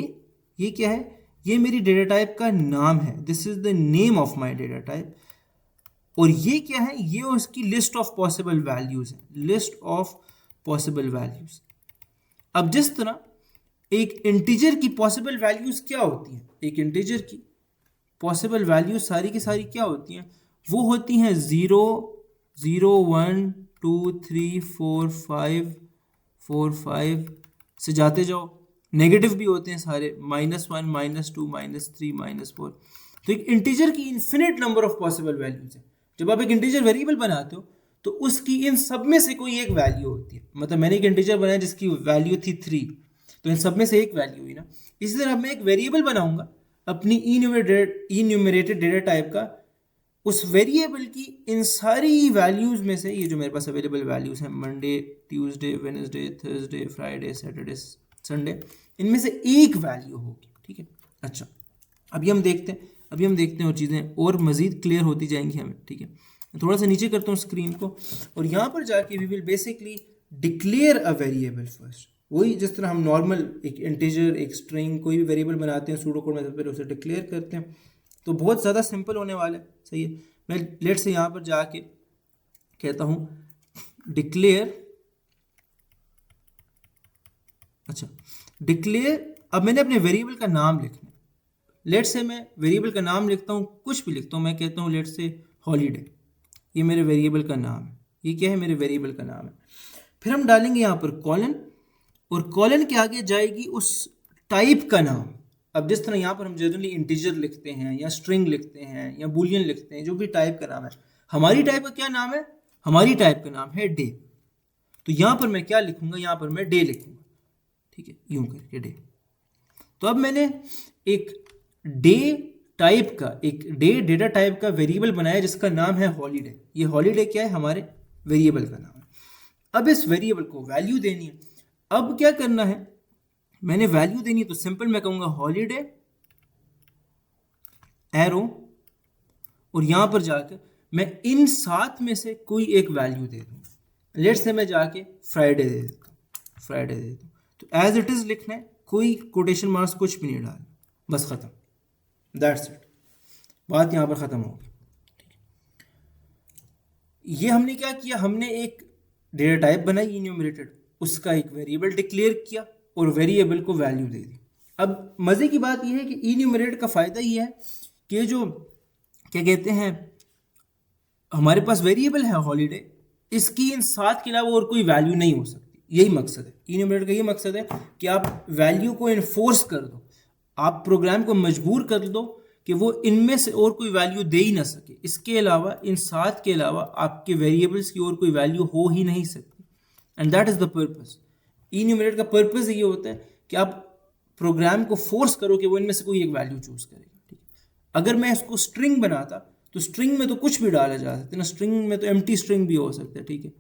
ये क्या है, ये मेरी डेटा टाइप का नाम है, this is the name of my data type. और ये क्या है, ये उसकी लिस्ट ऑफ पॉसिबल वैल्यूज है, लिस्ट ऑफ पॉसिबल वैल्यूज। अब जिस तरह एक इंटीजर की पॉसिबल वैल्यूज क्या होती हैं, एक इंटीजर की पॉसिबल वैल्यूज सारी की सारी क्या होती हैं, वो होती हैं 0 0 1 2 3 4 5 4 5 से जाते जाओ, नेगेटिव भी होते हैं सारे, -1 -2 -3 -4। तो एक इंटीजर की infinite number of possible values है। जब आप एक इंटीजर वेरिएबल बनाते हो तो उसकी इन सब में से कोई एक वैल्यू होती है। मतलब मैंने एक इंटीजर बनाया जिसकी वैल्यू थी 3, तो इन सब में से एक वैल्यू हुई ना। इसी तरह मैं एक वेरिएबल बनाऊंगा अपनी इन्यूमरेटेड डेटा टाइप का, उस वेरिएबल की इन सारी वैल्यूज में से, ये जो मेरे पास अवेलेबल वैल्यूज हैं, Monday Tuesday Wednesday Thursday Friday Saturday Sunday, इनमें से एक वैल्यू होगी। ठीक है, अच्छा अभी हम देखते हैं और चीज़ें और मज़ीद क्लियर होती जाएंगी हमें। ठीक है, थोड़ा सा नीचे करता हूँ स्क्रीन को, और यहाँ पर जाके we will basically declare a variable first. वही जिस तरह हम नॉर्मल एक इंटीजर, एक स्ट्रिंग, कोई भी वेरिएबल बनाते हैं सूडो कोड में, फिर उसे डिक्लेयर करते हैं, तो बहुत ज़्यादा सिंपल होने वाला है। सही है, मैं लेट से यहाँ पर जाके कहता हूँ डिक्लेयर, अच्छा डिक्लेयर, अब मैंने अपने वेरिएबल का नाम लिखना है। लेट से मैं वेरिएबल का नाम लिखता हूँ, कुछ भी लिखता हूँ, मैं कहता हूँ लेट से हॉलीडे, ये मेरे वेरिएबल का नाम है। ये क्या है, मेरे वेरिएबल का नाम है। फिर हम डालेंगे यहाँ पर कॉलन, और कॉलन के आगे जाएगी उस टाइप का नाम। अब जिस तरह यहाँ पर हम जनरली इंटीजर लिखते हैं या स्ट्रिंग लिखते हैं या बूलियन लिखते हैं, जो भी टाइप का नाम है, हमारी टाइप का क्या नाम है, हमारी टाइप का नाम है डे। तो यहाँ पर मैं क्या लिखूंगा, यहाँ पर मैं डे लिखूंगा। ठीक है, यूं करके डे। तो अब मैंने एक डे टाइप का, एक डे डेटा टाइप का वेरिएबल बनाया जिसका नाम है हॉलीडे। ये हॉलीडे क्या है, हमारे वेरिएबल का नाम है। अब इस वेरिएबल को वैल्यू देनी है। अब क्या करना है, मैंने वैल्यू देनी है तो सिंपल मैं कहूंगा हॉलीडे एरो, और यहां पर जाकर मैं इन 7 में से कोई एक वैल्यू दे दूंगा। लेट से मैं जाके फ्राइडे दे देता हूं, फ्राइडे दे देता हूं। तो एज इट इज लिखना है, कोई कोटेशन मार्क्स कुछ भी नहीं डालना, बस खत्म, दैट्स इट, बात यहां पर खत्म होगी। ये हमने क्या किया, हमने एक डेटा टाइप बनाई इन्यूमरेटेड, उसका एक वेरिएबल डिक्लेयर किया और वेरिएबल को वैल्यू दे दी। अब मज़े की बात यह है कि इन्यूमरेटेड का फ़ायदा ये है कि जो क्या कहते हैं, हमारे पास वेरिएबल है हॉलीडे, इसकी इन 7 के अलावा और कोई वैल्यू नहीं हो सकती। यही मकसद है इन्यूमरेटेड का, यही मकसद है कि आप वैल्यू को इन्फोर्स कर दो, आप प्रोग्राम को मजबूर कर दो कि वो इनमें से और कोई वैल्यू दे ही ना सके। इसके अलावा, इन 7 के अलावा आपके वेरिएबल्स की और कोई वैल्यू हो ही नहीं सकती। And that is the purpose. Enumerate का पर्पस ये होता है कि आप प्रोग्राम को फोर्स करो कि वो इनमें से कोई एक वैल्यू चूज करेगा। ठीक है, अगर मैं इसको स्ट्रिंग बनाता तो स्ट्रिंग में तो कुछ भी डाला जा सकता है ना, स्ट्रिंग में तो एम्प्टी स्ट्रिंग भी हो सकता है। ठीक है,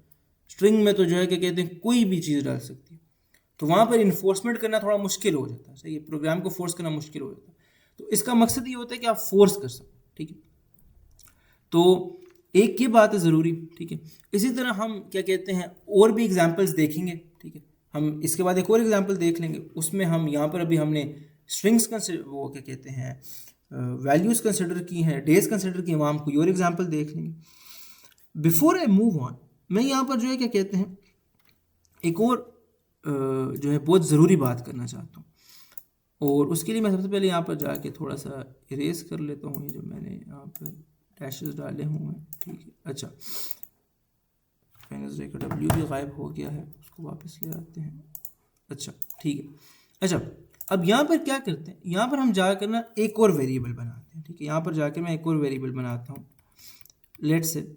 स्ट्रिंग में तो जो है क्या कहते हैं, कोई भी चीज़ डाल सकती है, तो वहाँ पर इन्फोर्समेंट करना थोड़ा मुश्किल हो जाता है। सही है, प्रोग्राम को फोर्स करना मुश्किल हो जाता है। तो इसका मकसद ये होता है कि आप फोर्स कर सको। ठीक है, तो एक ये बात है ज़रूरी। ठीक है, इसी तरह हम क्या कहते हैं और भी एग्जांपल्स देखेंगे। ठीक है, हम इसके बाद एक और एग्जांपल देख लेंगे, उसमें हम यहाँ पर अभी हमने स्ट्रिंग्स वो क्या कहते हैं वैल्यूज़ कंसिडर की हैं, डेज कंसिडर की हैं, वहाँ हम कोई और एग्जांपल देख लेंगे। बिफोर आई मूव ऑन, मैं यहाँ पर जो है क्या कहते हैं एक और जो है बहुत ज़रूरी बात करना चाहता हूँ, और उसके लिए मैं सबसे पहले यहाँ पर जाके थोड़ा सा इरेज कर लेता हूँ ये जो मैंने यहाँ पर डैशेस डाले हुए हैं। ठीक है, अच्छा वेडनेसडे का डब्ल्यू भी गायब हो गया है, उसको वापस ले आते हैं। अच्छा ठीक है, अच्छा अब यहाँ पर क्या करते हैं, यहाँ पर हम जाकर ना एक और वेरिएबल बनाते हैं। ठीक है, यहाँ पर जाकर मैं एक और वेरिएबल बनाता हूँ। लेट से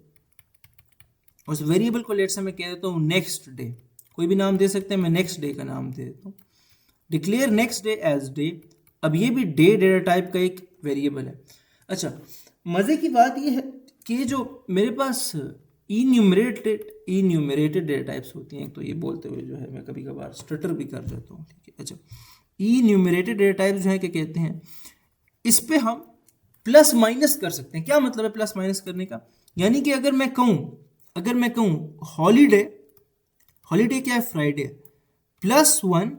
उस वेरिएबल को लेट से मैं कह देता हूँ नेक्स्ट डे, कोई भी नाम दे सकते हैं, मैं नेक्स्ट डे का नाम दे देता हूँ। Declare next day as day. अब ये भी डे डेटा टाइप का एक वेरिएबल है। अच्छा मज़े की बात ये है कि जो मेरे पास इन्यूमरेटेड डेटा टाइप्स होती हैं, तो ये बोलते हुए जो है मैं कभी कभार स्टटर भी कर जाता हूँ। ठीक है, अच्छा इन्यूमरेटेड डेटा टाइप्स जो है क्या कहते हैं, इस पे हम प्लस माइनस कर सकते हैं। क्या मतलब है प्लस माइनस करने का, यानी कि अगर मैं कहूँ हॉलीडे क्या है, फ्राइडे, +1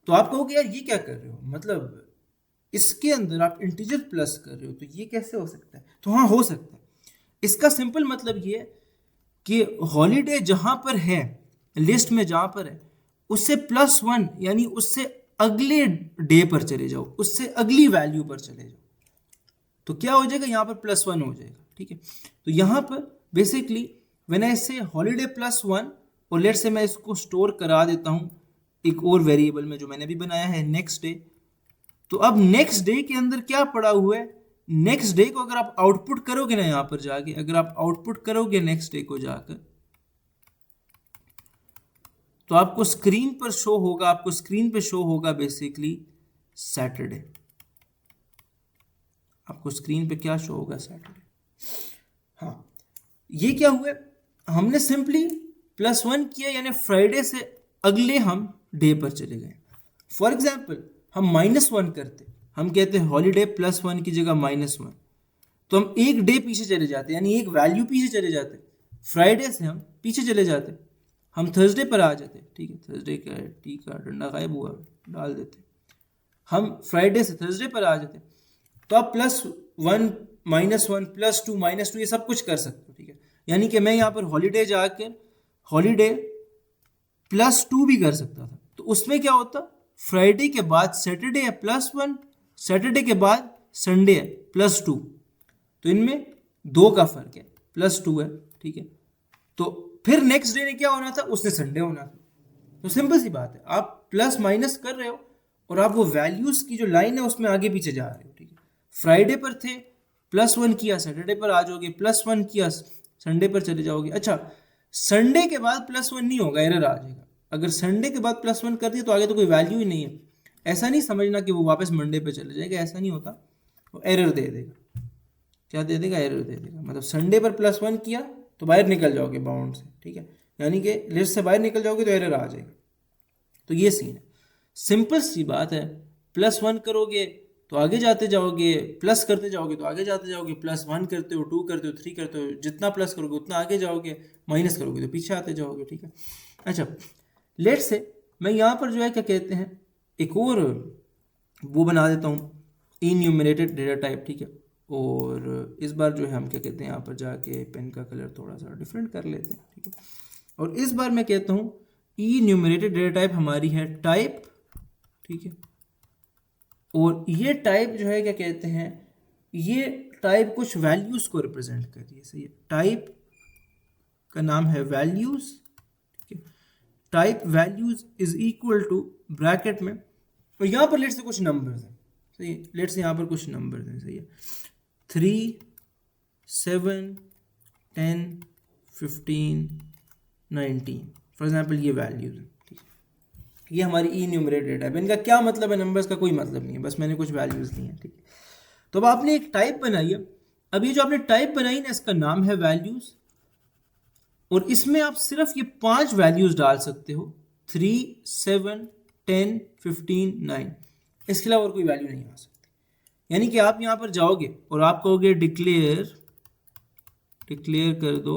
तो आप कहोगे यार ये क्या कर रहे हो, मतलब इसके अंदर आप इंटीजर प्लस कर रहे हो, तो ये कैसे हो सकता है? तो हाँ, हो सकता है। इसका सिंपल मतलब ये है कि हॉलीडे जहां पर है, लिस्ट में जहां पर है, उससे +1 यानी उससे अगले डे पर चले जाओ, उससे अगली वैल्यू पर चले जाओ, तो क्या हो जाएगा, यहाँ पर +1 हो जाएगा। ठीक है, तो यहाँ पर बेसिकली व्हेन आई से हॉलीडे +1, और लेट से मैं इसको स्टोर करा देता हूँ एक और वेरिएबल में जो मैंने भी बनाया है, नेक्स्ट डे। तो अब नेक्स्ट डे के अंदर क्या पड़ा हुआ है, नेक्स्ट डे को अगर आप आउटपुट करोगे ना, यहां पर जाके अगर आप आउटपुट करोगे नेक्स्ट डे को जाकर, तो आपको स्क्रीन पर शो होगा, आपको स्क्रीन पे शो होगा बेसिकली सैटरडे। आपको स्क्रीन पे क्या शो होगा, सैटरडे। हाँ, ये क्या हुआ, हमने सिंपली +1 किया, यानी फ्राइडे से अगले हम डे पर चले गए। फॉर एग्जाम्पल हम -1 करते, हम कहते हैं हॉलीडे +1 की जगह -1, तो हम एक डे पीछे चले जाते, यानी एक वैल्यू पीछे चले जाते। फ्राइडे से हम पीछे चले जाते, हम थर्सडे पर आ जाते। ठीक है, थर्सडे का टी का डंडा गायब हुआ, डाल देते, हम फ्राइडे से थर्सडे पर आ जाते। तो आप +1 -1 +2 -2 ये सब कुछ कर सकते हो। ठीक है, यानी कि मैं यहाँ पर हॉलीडे जाकर हॉलीडे +2 भी कर सकता था, तो उसमें क्या होता, फ्राइडे के बाद सैटरडे है +1, सैटरडे के बाद संडे है +2, तो इनमें 2 का फर्क है, +2 है। ठीक है, तो फिर नेक्स्ट डे ने क्या होना था, उसने संडे होना था। तो सिंपल सी बात है, आप प्लस माइनस कर रहे हो और आप वो वैल्यूज की जो लाइन है उसमें आगे पीछे जा रहे हो। ठीक है, फ्राइडे पर थे, +1 किया, सैटरडे पर आ जाओगे, +1 किया, संडे पर चले जाओगे। अच्छा, संडे के बाद +1 नहीं होगा, एरर आ जाएगा। अगर संडे के बाद +1 कर दिया तो आगे तो कोई वैल्यू ही नहीं है। ऐसा नहीं समझना कि वो वापस मंडे पे चले जाएगा, ऐसा नहीं होता, वो एरर दे देगा। क्या दे देगा, एरर दे देगा। मतलब संडे पर +1 किया तो बाहर निकल जाओगे बाउंड से। ठीक है, यानी कि लिस्ट से बाहर निकल जाओगे तो एरर आ जाएगा। तो ये सीन है, सिंपल सी बात है। +1 करोगे तो आगे जाते जाओगे, प्लस करते जाओगे तो आगे जाते जाओगे, +1 करते हो, 2 करते हो, 3 करते हो, जितना प्लस करोगे उतना आगे जाओगे, माइनस करोगे तो पीछे आते जाओगे। ठीक है, अच्छा, लेट से मैं यहाँ पर जो है क्या कहते हैं, एक और वो बना देता हूँ, इन्यूमरेटेड डेटा टाइप। ठीक है, और इस बार जो है हम क्या कहते हैं, यहाँ पर जाके पेन का कलर थोड़ा सा डिफरेंट कर लेते हैं। ठीक है, और इस बार मैं कहता हूँ इन्यूमरेटेड डेटा टाइप हमारी है टाइप। ठीक है, और ये टाइप जो है क्या कहते हैं, ये टाइप कुछ वैल्यूज को रिप्रेजेंट कर रही है। सही है, टाइप का नाम है वैल्यूज। ठीक है, type values is equal to bracket में, और यहाँ पर लेट से कुछ नंबर्स हैं। सही है, लेट से यहाँ पर कुछ नंबर्स हैं। सही है, 3, 7, 10, 15, 19 फॉर एग्जाम्पल ये वैल्यूज हैं। ठीक है, ये हमारी इन्यूमरेटेड टाइप। इनका क्या मतलब है, नंबर्स का कोई मतलब नहीं है, बस मैंने कुछ वैल्यूज ली हैं। ठीक है, तो अब आपने एक टाइप बनाई है। अब ये जो आपने टाइप बनाई ना, इसका नाम है वैल्यूज, और इसमें आप सिर्फ ये 5 वैल्यूज डाल सकते हो, 3, 7, 10, 15, 9। इसके अलावा और कोई वैल्यू नहीं आ सकती। यानी कि आप यहाँ पर जाओगे और आप कहोगे डिक्लेयर कर दो,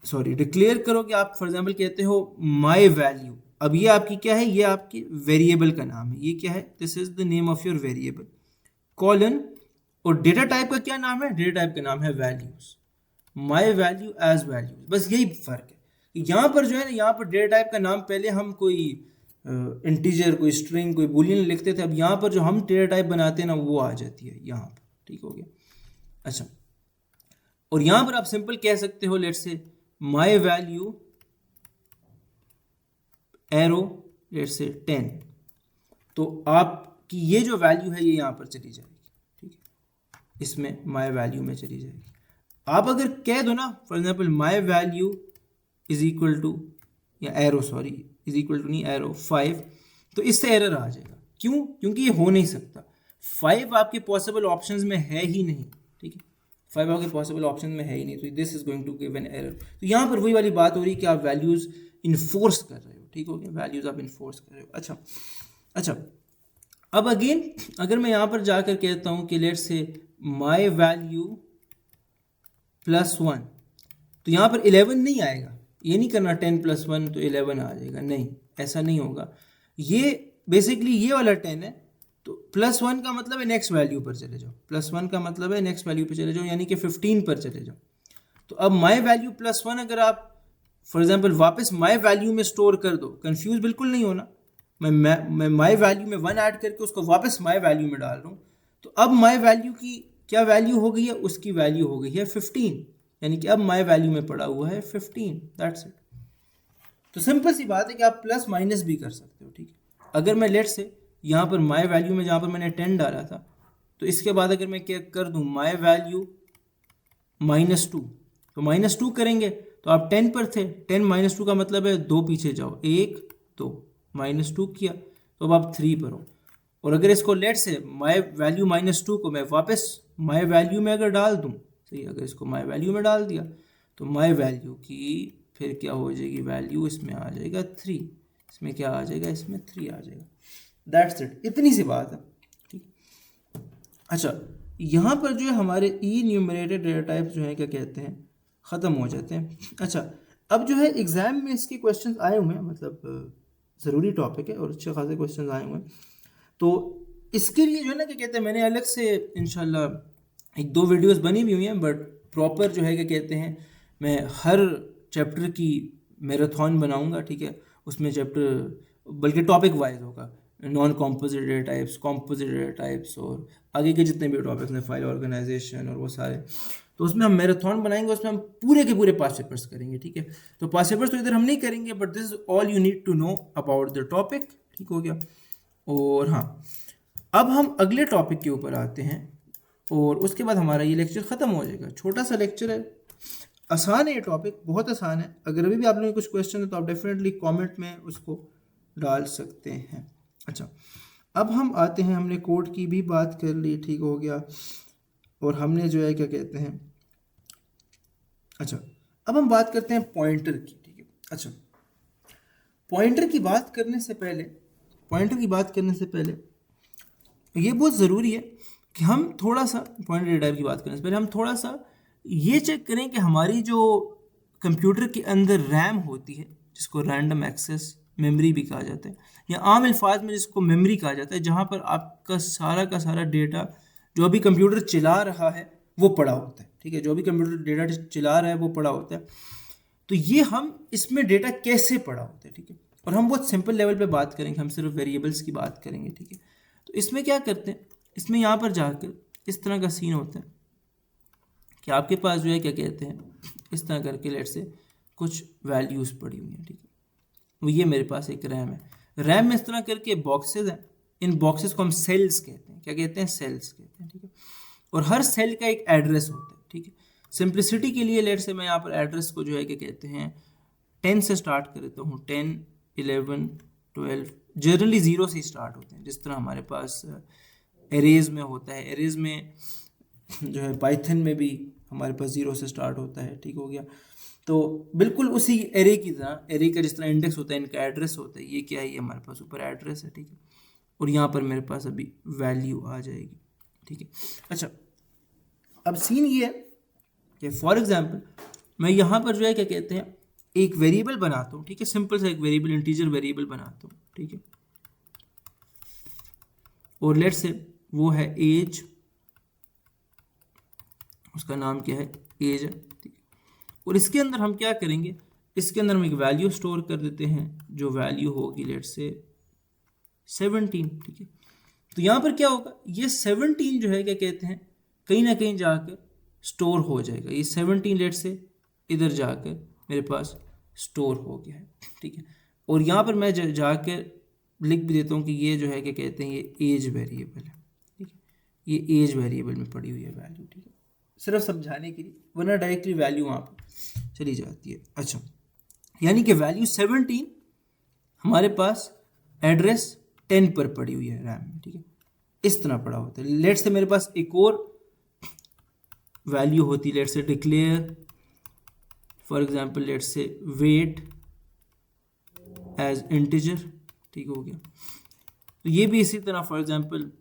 सॉरी डिक्लेयर करोगे आप, फॉर एग्जाम्पल कहते हो माई वैल्यू। अब ये आपकी क्या है, ये आपकी वेरिएबल का नाम है। ये क्या है, this is the name of your variable, colon, और डेटा टाइप का क्या नाम है, डेटा टाइप का नाम है values, my value as values. बस यही फर्क है। यहाँ पर जो है ना, यहाँ पर डेटा टाइप का नाम पहले हम कोई इंटीजर, कोई स्ट्रिंग, कोई बुलियन लिखते थे। अब यहाँ पर जो हम डेटा टाइप बनाते हैं ना, वो आ जाती है यहाँ पर। ठीक हो गया, अच्छा, और यहाँ पर आप सिंपल कह सकते हो, let's say my value arrow let's say 10, तो आपकी ये जो वैल्यू है ये यहाँ पर चली जाएगी। ठीक है, इसमें माई वैल्यू में चली जाएगी। आप अगर कह दो ना, for example my value is equal to, या arrow sorry is equal to नहीं, एरो 5, तो इससे एरर आ जाएगा। क्यों, क्योंकि ये हो नहीं सकता, 5 आपके पॉसिबल ऑप्शंस में है ही नहीं। ठीक है, 5 आपके पॉसिबल ऑप्शन में है ही नहीं, तो this is going to give an error. तो यहाँ पर वही वाली बात हो रही है कि आप वैल्यूज इन्फोर्स कर रहे हो। ठीक हो गया, वैल्यूज आप इन्फोर्स कर रहे हो। अच्छा, अब अगेन अगर मैं यहाँ पर जाकर कहता हूँ कि लेट्स से माई वैल्यू +1, तो यहाँ पर 11 नहीं आएगा, ये नहीं करना 10 + 1 तो 11 आ जाएगा, नहीं ऐसा नहीं होगा। ये बेसिकली ये वाला 10 है, तो +1 का मतलब है नेक्स्ट वैल्यू पर चले जाओ, +1 का मतलब है नेक्स्ट वैल्यू पर चले जाओ, यानी कि 15 पर चले जाओ। तो अब माई वैल्यू +1 अगर आप फॉर एग्जाम्पल वापस माई वैल्यू में स्टोर कर दो, कंफ्यूज बिल्कुल नहीं होना, मैं माई वैल्यू में 1 ऐड करके उसको वापस माई वैल्यू में डाल रहा हूँ। तो अब माई वैल्यू की क्या वैल्यू हो गई है, उसकी वैल्यू हो गई है 15, यानी कि अब माई वैल्यू में पड़ा हुआ है 15, दैट्स इट। तो सिंपल सी बात है कि आप प्लस माइनस भी कर सकते हो, ठीक है। अगर मैं लेट से यहाँ पर माई वैल्यू में जहाँ पर मैंने 10 डाला था, तो इसके बाद अगर मैं क्या कर दूँ माई वैल्यू -2, तो -2 करेंगे तो आप 10 पर थे, 10 -2 का मतलब है 2 पीछे जाओ, 1 2 -2 किया, तो अब आप 3 पर हो। और अगर इसको लेट से माई वैल्यू -2 को मैं वापस माई वैल्यू में अगर डाल दूँ, सही, अगर इसको माई वैल्यू में डाल दिया तो माई वैल्यू की फिर क्या हो जाएगी वैल्यू, इसमें आ जाएगा 3, इसमें क्या आ जाएगा, इसमें 3 आ जाएगा, दैट्स इट, इतनी सी बात है, ठीक। अच्छा, यहाँ पर जो है हमारे ई न्यूमरेटेड डेटा टाइप जो है क्या कहते हैं, ख़त्म हो जाते हैं। अच्छा, अब जो है एग्ज़ाम में इसके क्वेश्चंस आए हुए हैं, मतलब ज़रूरी टॉपिक है और अच्छे खासे क्वेश्चंस आए हुए हैं। तो इसके लिए जो है ना क्या कहते हैं, मैंने अलग से इंशाल्लाह 1-2 वीडियोस बनी भी हुई हैं, बट प्रॉपर जो है क्या कहते हैं, मैं हर चैप्टर की मैराथन बनाऊंगा, ठीक है। उसमें चैप्टर बल्कि टॉपिक वाइज होगा, non composite data types, composite data types और आगे के जितने भी टॉपिक्स हैं, फाइल ऑर्गेनाइजेशन और वो सारे, तो उसमें हम मैराथन बनाएंगे, उसमें हम पूरे के पूरे पास पेपर्स करेंगे, ठीक है। तो पास पेपर्स तो इधर हम नहीं करेंगे, but this is all you need to know about the topic, ठीक हो गया। और हाँ, अब हम अगले टॉपिक के ऊपर आते हैं और उसके बाद हमारा ये लेक्चर ख़त्म हो जाएगा। छोटा सा लेक्चर है, आसान है, ये टॉपिक बहुत आसान है। अगर अभी भी आप लोगों के कुछ क्वेश्चन है तो आप डेफिनेटली कमेंट में उसको डाल सकते हैं। अच्छा, अब हम आते हैं, हमने कोड की भी बात कर ली, ठीक हो गया, और हमने जो है क्या कहते हैं, अच्छा अब हम बात करते हैं पॉइंटर की, ठीक है। अच्छा, पॉइंटर की बात करने से पहले ये बहुत ज़रूरी है कि हम थोड़ा सा पॉइंटर डेटा टाइप की बात करने से पहले हम थोड़ा सा ये चेक करें कि हमारी जो कंप्यूटर के अंदर रैम होती है, जिसको रैंडम एक्सेस मेमोरी भी कहा जाता है, या आम अल्फाज में जिसको मेमोरी कहा जाता है, जहाँ पर आपका सारा का सारा डेटा जो अभी कंप्यूटर चला रहा है वो पड़ा होता है, ठीक है। जो भी कंप्यूटर डेटा चला रहा है वो पड़ा होता है। तो ये हम इसमें डेटा कैसे पड़ा होता है, ठीक है। और हम बहुत सिंपल लेवल पे बात करेंगे, हम सिर्फ वेरिएबल्स की बात करेंगे, ठीक है। तो इसमें क्या करते हैं, इसमें यहाँ पर जाकर इस तरह का सीन होता है कि आपके पास जो है क्या कहते हैं, इस तरह करके लेट से कुछ वैल्यूज़ पड़ी हुई हैं, ठीक है। वो ये मेरे पास एक रैम है, रैम में इस तरह करके बॉक्सेस हैं, इन बॉक्सेस को हम सेल्स कहते हैं, क्या कहते हैं, सेल्स कहते हैं, ठीक है। और हर सेल का एक एड्रेस होता है, ठीक है। सिंप्लिसिटी के लिए लेट से मैं यहाँ पर एड्रेस को जो है क्या कहते हैं 10 से स्टार्ट कर देता हूँ, 10 11 12, जनरली 0 से स्टार्ट होते हैं, जिस तरह हमारे पास एरेज में होता है। एरेज में जो है पाइथन में भी हमारे पास 0 से स्टार्ट होता है, ठीक हो गया। तो बिल्कुल उसी एरे की तरह, एरे का जिस तरह इंडेक्स होता है, इनका एड्रेस होता है। ये क्या है, ये हमारे पास ऊपर एड्रेस है, ठीक है। और यहाँ पर मेरे पास अभी वैल्यू आ जाएगी, ठीक है। अच्छा, अब सीन ये है कि फॉर एग्जांपल मैं यहाँ पर जो है क्या कहते हैं एक वेरिएबल बनाता हूँ, ठीक है। सिंपल सा एक वेरिएबल, इंटीजर वेरिएबल बनाता हूँ, ठीक है। और लेट्स से वो है एज, उसका नाम क्या है, एज है, ठीक है। और इसके अंदर हम क्या करेंगे, इसके अंदर हम एक वैल्यू स्टोर कर देते हैं, जो वैल्यू होगी लेट्स से 17, ठीक है। तो यहाँ पर क्या होगा, ये 17 जो है क्या कहते हैं कहीं ना कहीं जाकर स्टोर हो जाएगा। ये 17 लेट से इधर जाकर मेरे पास स्टोर हो गया है, ठीक है। और यहाँ पर मैं जाकर लिख भी देता हूँ कि ये जो है क्या कहते हैं ये एज वेरिएबल है, ठीक है। ये एज वेरिएबल में पड़ी हुई है वैल्यू, ठीक है, सिर्फ समझाने के लिए, वरना डायरेक्टली वैल्यू वहाँ पर चली जाती है। अच्छा, यानी कि वैल्यू 17 हमारे पास एड्रेस 10 पर पड़ी हुई है रैम में, ठीक है। इस तरह पड़ा होता है। लेट से मेरे पास एक और वैल्यू होती है, लेट से डिक्लेयर फॉर एग्जांपल लेट से वेट एज इंटीजर, ठीक हो गया। तो ये भी इसी तरह फॉर एग्जांपल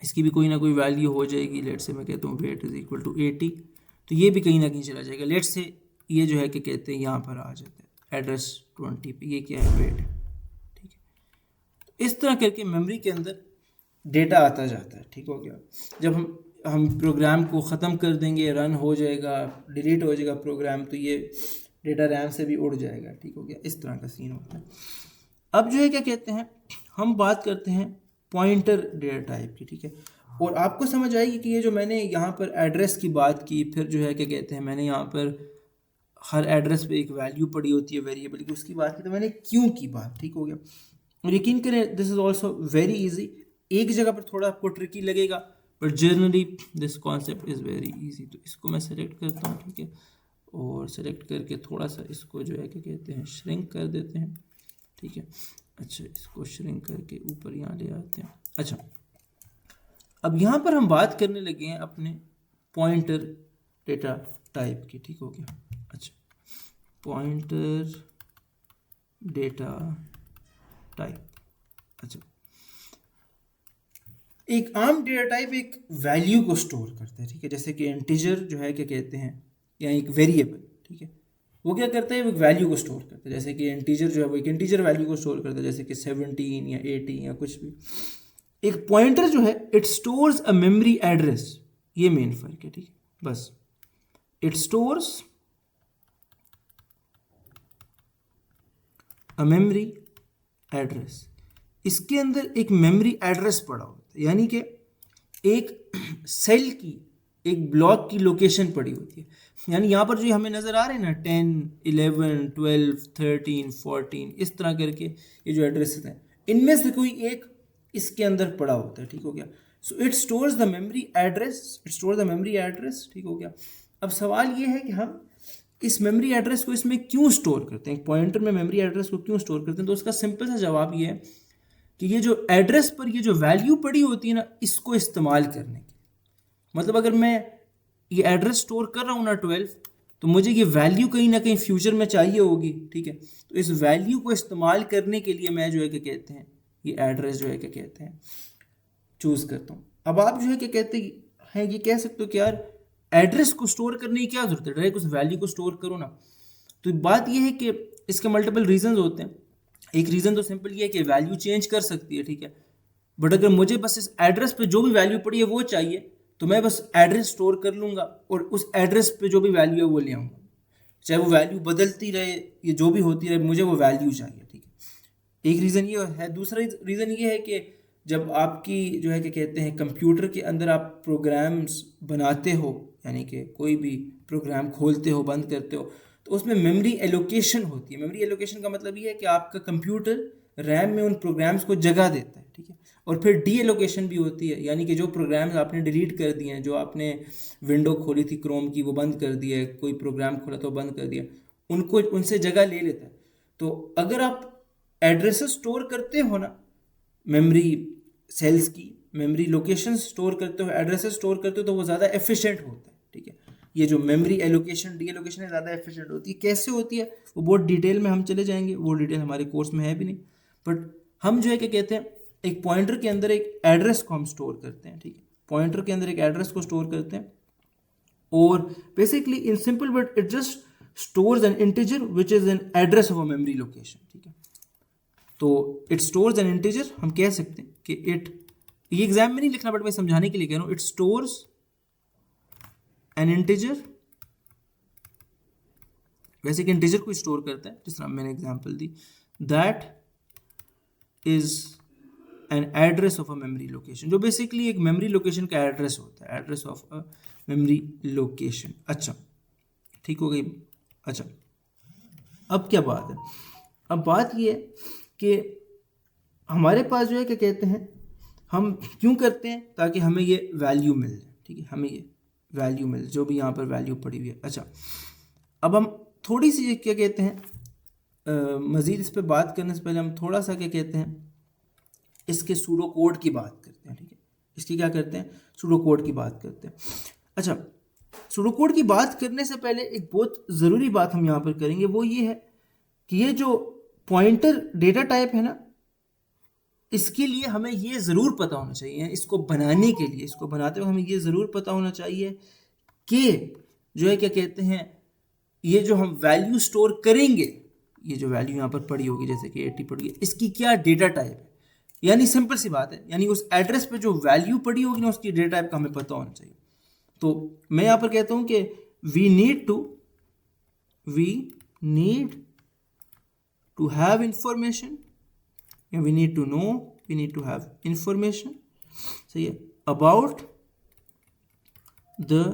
इसकी भी कोई ना कोई वैल्यू हो जाएगी। लेट से मैं कहता हूँ वेट इज इक्वल टू 80, तो ये भी कहीं ना कहीं चला जाएगा। लेट से ये जो है कि कहते हैं यहाँ पर आ जाता है एड्रेस 20 पे, ये क्या है वेट है, ठीक है। इस तरह करके मेमोरी के अंदर डेटा आता जाता है, ठीक हो गया। जब हम प्रोग्राम को ख़त्म कर देंगे, रन हो जाएगा, डिलीट हो जाएगा प्रोग्राम, तो ये डेटा रैम से भी उड़ जाएगा, ठीक हो गया। इस तरह का सीन होता है। अब जो है क्या कहते हैं, हम बात करते हैं पॉइंटर डेटा टाइप की, ठीक है। और आपको समझ आएगी कि ये जो मैंने यहाँ पर एड्रेस की बात की, फिर जो है क्या कहते हैं मैंने यहाँ पर हर एड्रेस पे एक वैल्यू पड़ी होती है वेरिएबल की, उसकी बात की, तो मैंने क्यों की बात, ठीक हो गया। और यकीन करें this is also very easy. एक जगह पर थोड़ा आपको ट्रिकी लगेगा, but generally this concept is very easy. तो इसको मैं सेलेक्ट करता हूँ, ठीक है, और सेलेक्ट करके थोड़ा सा इसको जो है क्या कहते हैं श्रिंक कर देते हैं, ठीक है। अच्छा, इसको श्रिंक करके ऊपर यहाँ ले आते हैं। अच्छा, अब यहाँ पर हम बात करने लगे हैं अपने पॉइंटर डेटा टाइप की, ठीक हो गया। अच्छा, पॉइंटर डेटा टाइप। अच्छा, एक आम डेटा टाइप एक वैल्यू को स्टोर करता है, ठीक है, जैसे कि इंटीजर जो है क्या कहते हैं, या एक वेरिएबल, ठीक है, वो क्या करता है, वो एक वैल्यू को स्टोर करता है। जैसे कि इंटीजर जो है वो एक इंटीजर वैल्यू को स्टोर करता है, जैसे कि 17 या 80 या कुछ भी। एक पॉइंटर जो है it stores a memory address, ये मेन फर्क है, ठीक है, बस। It stores a memory address, इसके अंदर एक मेमोरी एड्रेस पड़ा होता है, यानी कि एक सेल की, एक ब्लॉक की लोकेशन पड़ी होती है। यानी यहाँ पर जो हमें नज़र आ रहे हैं ना 10, 11, 12, 13, 14, इस तरह करके ये जो एड्रेसेस हैं, इनमें से कोई एक इसके अंदर पड़ा होता है, ठीक हो गया। So it stores the memory address, it stores the memory address, ठीक हो गया। अब सवाल ये है कि हम इस मेमोरी एड्रेस को इसमें क्यों स्टोर करते हैं, पॉइंटर में मेमोरी एड्रेस को क्यों स्टोर करते हैं। तो उसका सिंपल सा जवाब ये है कि ये जो एड्रेस पर ये जो वैल्यू पड़ी होती है ना, इसको इस्तेमाल करने की, मतलब अगर मैं ये एड्रेस स्टोर कर रहा हूँ ना 12, तो मुझे ये वैल्यू कहीं ना कहीं फ्यूचर में चाहिए होगी, ठीक है। तो इस वैल्यू को इस्तेमाल करने के लिए मैं जो है क्या कहते हैं ये एड्रेस जो है क्या कहते हैं चूज़ करता हूँ। अब आप जो है क्या कहते हैं ये कह सकते हो कि यार एड्रेस को स्टोर करने की क्या जरूरत है, डायरेक्ट उस वैल्यू को स्टोर करो ना। तो बात ये है कि इसके मल्टीपल रीजंस होते हैं। एक रीज़न तो सिंपल ये है कि वैल्यू चेंज कर सकती है, ठीक है, बट अगर मुझे बस इस एड्रेस पे जो भी वैल्यू पड़ी है वो चाहिए, तो मैं बस एड्रेस स्टोर कर लूँगा और उस एड्रेस पे जो भी वैल्यू है वो ले आऊँगा, चाहे वो वैल्यू बदलती रहे, ये जो भी होती रहे, मुझे वो वैल्यू चाहिए, ठीक है। एक रीज़न ये है। दूसरा रीज़न ये है कि जब आपकी जो है क्या कहते हैं कंप्यूटर के अंदर आप प्रोग्राम्स बनाते हो, यानी कि कोई भी प्रोग्राम खोलते हो, बंद करते हो, तो उसमें मेमोरी एलोकेशन होती है। मेमोरी एलोकेशन का मतलब ये है कि आपका कंप्यूटर रैम में उन प्रोग्राम्स को जगह देता है, ठीक है। और फिर डी एलोकेशन भी होती है, यानी कि जो प्रोग्राम्स आपने डिलीट कर दिए हैं, जो आपने विंडो खोली थी क्रोम की वो बंद कर दिया है, कोई प्रोग्राम खोला तो बंद कर दिया, उनको उनसे जगह ले लेता है। तो अगर आप एड्रेसेस स्टोर करते हो ना, मेमोरी सेल्स की मेमोरी लोकेशन स्टोर करते हो, एड्रेसेस स्टोर करते हो, तो वो ज़्यादा एफिशिएंट होता है, ठीक है। ये जो मेमोरी एलोकेशन डी एलोकेशन है ज़्यादा एफिशिएंट होती है। कैसे होती है वो बहुत डिटेल में हम चले जाएंगे, वो डिटेल हमारे कोर्स में है भी नहीं, बट हम जो है क्या कहते हैं एक पॉइंटर के अंदर एक एड्रेस को हम स्टोर करते हैं, ठीक है, पॉइंटर के अंदर एक एड्रेस को स्टोर करते हैं। और basically in simple word it just stores N integer which is an address of a memory location, ठीक है। तो इट स्टोर्स एन इंटीजर, हम कह सकते हैं कि इट, ये एग्जाम में नहीं लिखना बट मैं समझाने के लिए कह रहा हूं, इट स्टोर्स एन इंटीजर, वैसे कि इंटीजर को स्टोर करता है जिस तरह मैंने example the, that is an address of a memory location, जो बेसिकली एक मेमोरी लोकेशन का एड्रेस होता है, address of a memory location. अच्छा, ठीक हो गई। अच्छा, अब क्या बात है, अब बात ये है कि हमारे पास जो है क्या कहते हैं हम क्यों करते हैं, ताकि हमें ये वैल्यू मिल जाए, ठीक है, हमें ये वैल्यू मिल, जो भी यहाँ पर वैल्यू पड़ी हुई है। अच्छा, अब हम थोड़ी सी क्या कहते हैं मज़ीद इस पर बात करने से पहले हम थोड़ा सा क्या कहते हैं इसके सूडो कोड की बात करते हैं, ठीक है, इसकी क्या करते हैं सूडो कोड की बात करते हैं। अच्छा, सूडो कोड की बात करने से पहले एक बहुत ज़रूरी बात हम यहाँ पर करेंगे, वो ये है कि ये जो पॉइंटर डेटा टाइप है ना, इसके लिए हमें ये ज़रूर पता होना चाहिए, इसको बनाने के लिए, इसको बनाते हुए हमें ये ज़रूर पता होना चाहिए कि जो है क्या कहते हैं ये जो हम वैल्यू स्टोर करेंगे, ये जो वैल्यू यहाँ पर पड़ी होगी जैसे कि 80 पड़ी है, इसकी क्या डेटा टाइप है। यानी सिंपल सी बात है, यानी उस एड्रेस पे जो वैल्यू पड़ी होगी ना उसकी डेटा टाइप का हमें पता होना चाहिए। तो मैं यहाँ पर कहता हूँ कि we need to have information, या we need to know, we need to have information, सही है, about the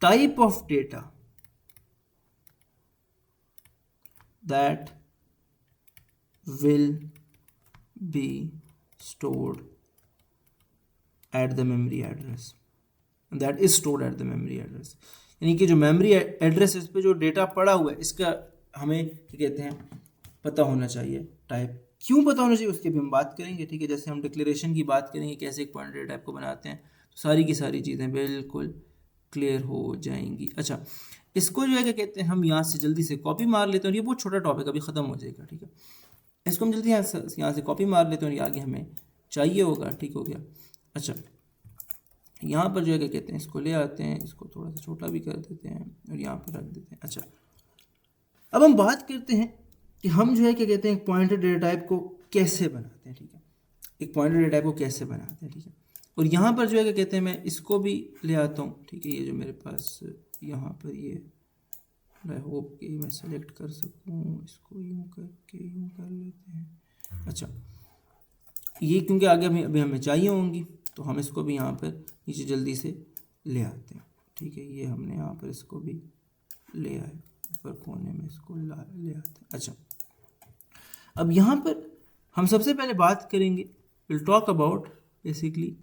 type of data that will be stored at the memory address, that is stored at the memory address। यानी कि जो memory address इस पे जो data पड़ा हुआ है इसका हमें क्या कहते हैं पता होना चाहिए। टाइप क्यों पता होना चाहिए उसकी भी हम बात करेंगे, ठीक है। जैसे हम डिक्लेरेशन की बात करेंगे कैसे एक पॉइंटर टाइप को बनाते हैं, तो सारी की सारी चीज़ें बिल्कुल क्लियर हो जाएंगी। अच्छा, इसको जो है क्या कहते हैं हम यहाँ से जल्दी से कॉपी मार लेते हैं, और ये बहुत छोटा टॉपिक अभी ख़त्म हो जाएगा, ठीक है। इसको हम जल्दी यहाँ से कॉपी मार लेते हैं, और ये आगे हमें चाहिए होगा, ठीक हो गया। अच्छा, यहाँ पर जो है क्या कहते हैं इसको ले आते हैं, इसको थोड़ा सा छोटा भी कर देते हैं और यहाँ पर रख देते हैं। अच्छा, अब हम बात करते हैं कि हम जो है क्या कहते हैं एक पॉइंटर डेटा टाइप को कैसे बनाते हैं, ठीक है। एक पॉइंटर डेटा टाइप को कैसे बनाते हैं, ठीक है। और यहाँ पर जो है क्या कहते हैं मैं इसको भी ले आता हूँ, ठीक है। ये जो मेरे पास यहाँ पर ये आई होप कि मैं सेलेक्ट कर सकूँ, इसको यूँ करके यूँ कर लेते हैं। अच्छा, ये क्योंकि आगे अभी हमें चाहिए होंगी, तो हम इसको भी यहाँ पर नीचे जल्दी से ले आते हैं, ठीक है। ये हमने यहाँ पर इसको भी ले आए, ऊपर कोने में इसको ले आते हैं। अच्छा, अब यहाँ पर हम सबसे पहले बात करेंगे, will talk about basically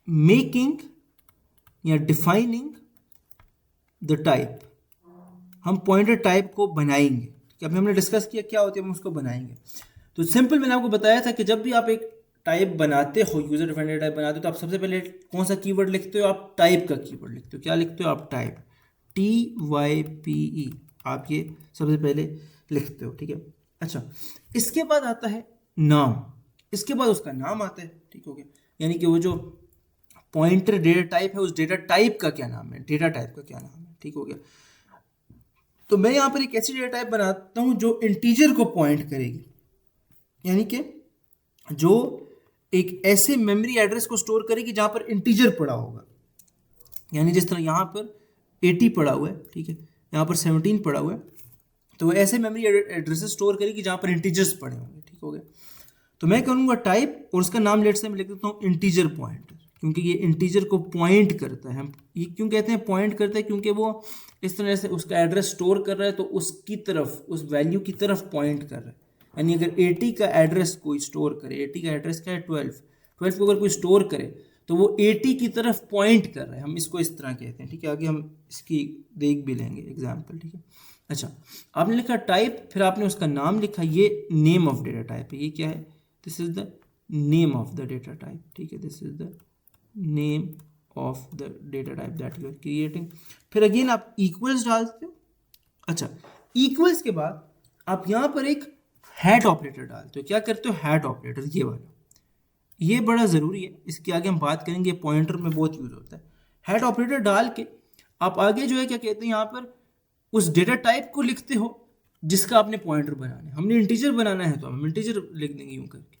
making या डिफाइनिंग द टाइप। हम पॉइंटर टाइप को बनाएंगे, ठीक है। अभी हमने डिस्कस किया क्या होती है, हम उसको बनाएंगे। तो सिंपल मैंने आपको बताया था कि जब भी आप एक टाइप बनाते हो, यूजर डिफाइंड टाइप बनाते हो, तो आप सबसे पहले कौन सा कीवर्ड लिखते हो, आप टाइप का कीवर्ड लिखते हो। क्या लिखते हो आप, टाइप, TYPE, आप ये सबसे पहले लिखते हो, ठीक है। अच्छा, इसके बाद आता है नाम, इसके बाद उसका नाम आता है, ठीक हो गया। यानी कि वो जो पॉइंटर डेटा टाइप है उस डेटा टाइप का क्या नाम है, डेटा टाइप का क्या नाम है, ठीक हो गया। तो मैं यहाँ पर एक ऐसी डेटा टाइप बनाता हूँ जो इंटीजर को पॉइंट करेगी, यानी कि जो एक ऐसे मेमोरी एड्रेस को स्टोर करेगी जहाँ पर इंटीजर पड़ा होगा। यानी जिस तरह यहाँ पर 80 पड़ा हुआ है, ठीक है, यहाँ पर 17 पड़ा हुआ है, तो वो ऐसे मेमोरी एड्रेसेस स्टोर करेगी जहाँ पर इंटीजर्स पड़े होंगे, ठीक हो गया। तो मैं करूँगा टाइप और उसका नाम लेट से मैं लिख देता हूँ इंटीजर पॉइंटर, क्योंकि ये इंटीजर को पॉइंट करता है। हम ये क्यों कहते हैं पॉइंट करता है, क्योंकि वो इस तरह से उसका एड्रेस स्टोर कर रहा है, तो उसकी तरफ, उस वैल्यू की तरफ पॉइंट कर रहा है। यानी अगर 80 का एड्रेस कोई स्टोर करे, 80 का एड्रेस क्या है 12 को अगर कोई स्टोर करे तो वो 80 की तरफ पॉइंट कर रहा है, हम इसको इस तरह कहते हैं, ठीक है। आगे हम इसकी देख भी लेंगे एग्जाम्पल, ठीक है। अच्छा, आपने लिखा टाइप, फिर आपने उसका नाम लिखा, ये नेम ऑफ डेटा टाइप है। ये क्या है, this is the name of the data type, ठीक है। This is the name of the data type that you are creating. फिर अगेन आप इक्वल्स डालते हो। अच्छा, इक्वल्स के बाद आप यहाँ पर एक हैट ऑपरेटर डालते हो। क्या करते हो, हैट ऑपरेटर, ये वाला, ये बड़ा ज़रूरी है, इसके आगे हम बात करेंगे, पॉइंटर में बहुत यूज़ होता है। हैट ऑपरेटर डाल के आप आगे जो है क्या कहते हैं यहाँ पर उस डेटा टाइप को लिखते हो जिसका आपने पॉइंटर बनाना है। हमने इंटीजर बनाना है तो हम इंटीजर लिख देंगे यूँ करके।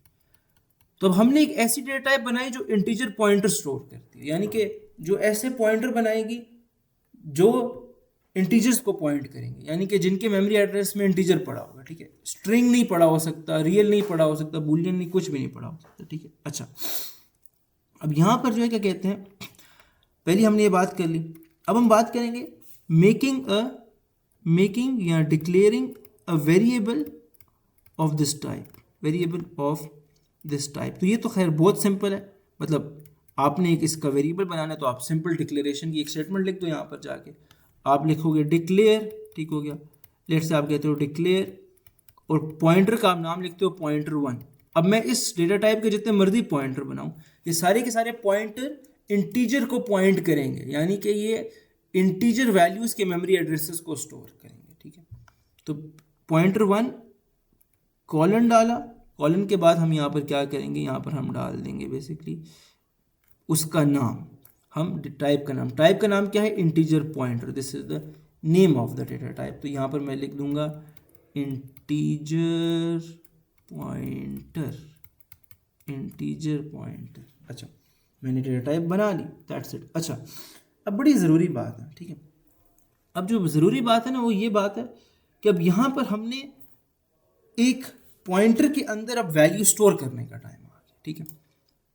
तो अब हमने एक ऐसी डेटा टाइप बनाई जो इंटीजर पॉइंटर स्टोर करती है, यानी कि जो ऐसे पॉइंटर बनाएगी जो इंटीजर्स को पॉइंट करेंगे, यानी कि जिनके मेमोरी एड्रेस में इंटीजर पड़ा होगा, ठीक है। स्ट्रिंग नहीं पड़ा हो सकता, रियल नहीं पड़ा हो सकता, बूलियन नहीं, कुछ भी नहीं पड़ा हो सकता, ठीक है। अच्छा, अब यहाँ पर जो है क्या कहते हैं, पहले हमने ये बात कर ली, अब हम बात करेंगे मेकिंग या declaring a variable of this type, variable of this type. तो ये तो खैर बहुत सिंपल है, मतलब आपने एक इसका वेरिएबल बनाना है तो आप सिंपल डिक्लेरेशन की एक स्टेटमेंट लिख दो। यहाँ पर जाके आप लिखोगे डिक्लेयर, ठीक हो गया। लेट से आप कहते हो डिक्लेयर और पॉइंटर का आप नाम लिखते हो पॉइंटर 1। अब मैं इस डेटा टाइप के जितने मर्जी पॉइंटर बनाऊं, ये सारे के सारे पॉइंटर इंटीजर को पॉइंट करेंगे, यानी कि ये इंटीजर वैल्यूज के मेमोरी एड्रेसेस को स्टोर करेंगे, ठीक है। तो पॉइंटर 1 कॉलन डाला, कॉलन के बाद हम यहाँ पर क्या करेंगे, यहाँ पर हम डाल देंगे बेसिकली उसका नाम। हम टाइप का नाम क्या है, integer pointer, this is the name of the data type. तो यहाँ पर मैं लिख दूंगा इंटीजर पॉइंटर, इंटीजर पॉइंटर। अच्छा, मैंने डेटा टाइप बना ली, दैट्स इट। अच्छा, अब बड़ी ज़रूरी बात है, ठीक है। अब जो ज़रूरी बात है ना वो ये बात है कि अब यहाँ पर हमने एक पॉइंटर के अंदर अब वैल्यू स्टोर करने का टाइम आ गया, ठीक है।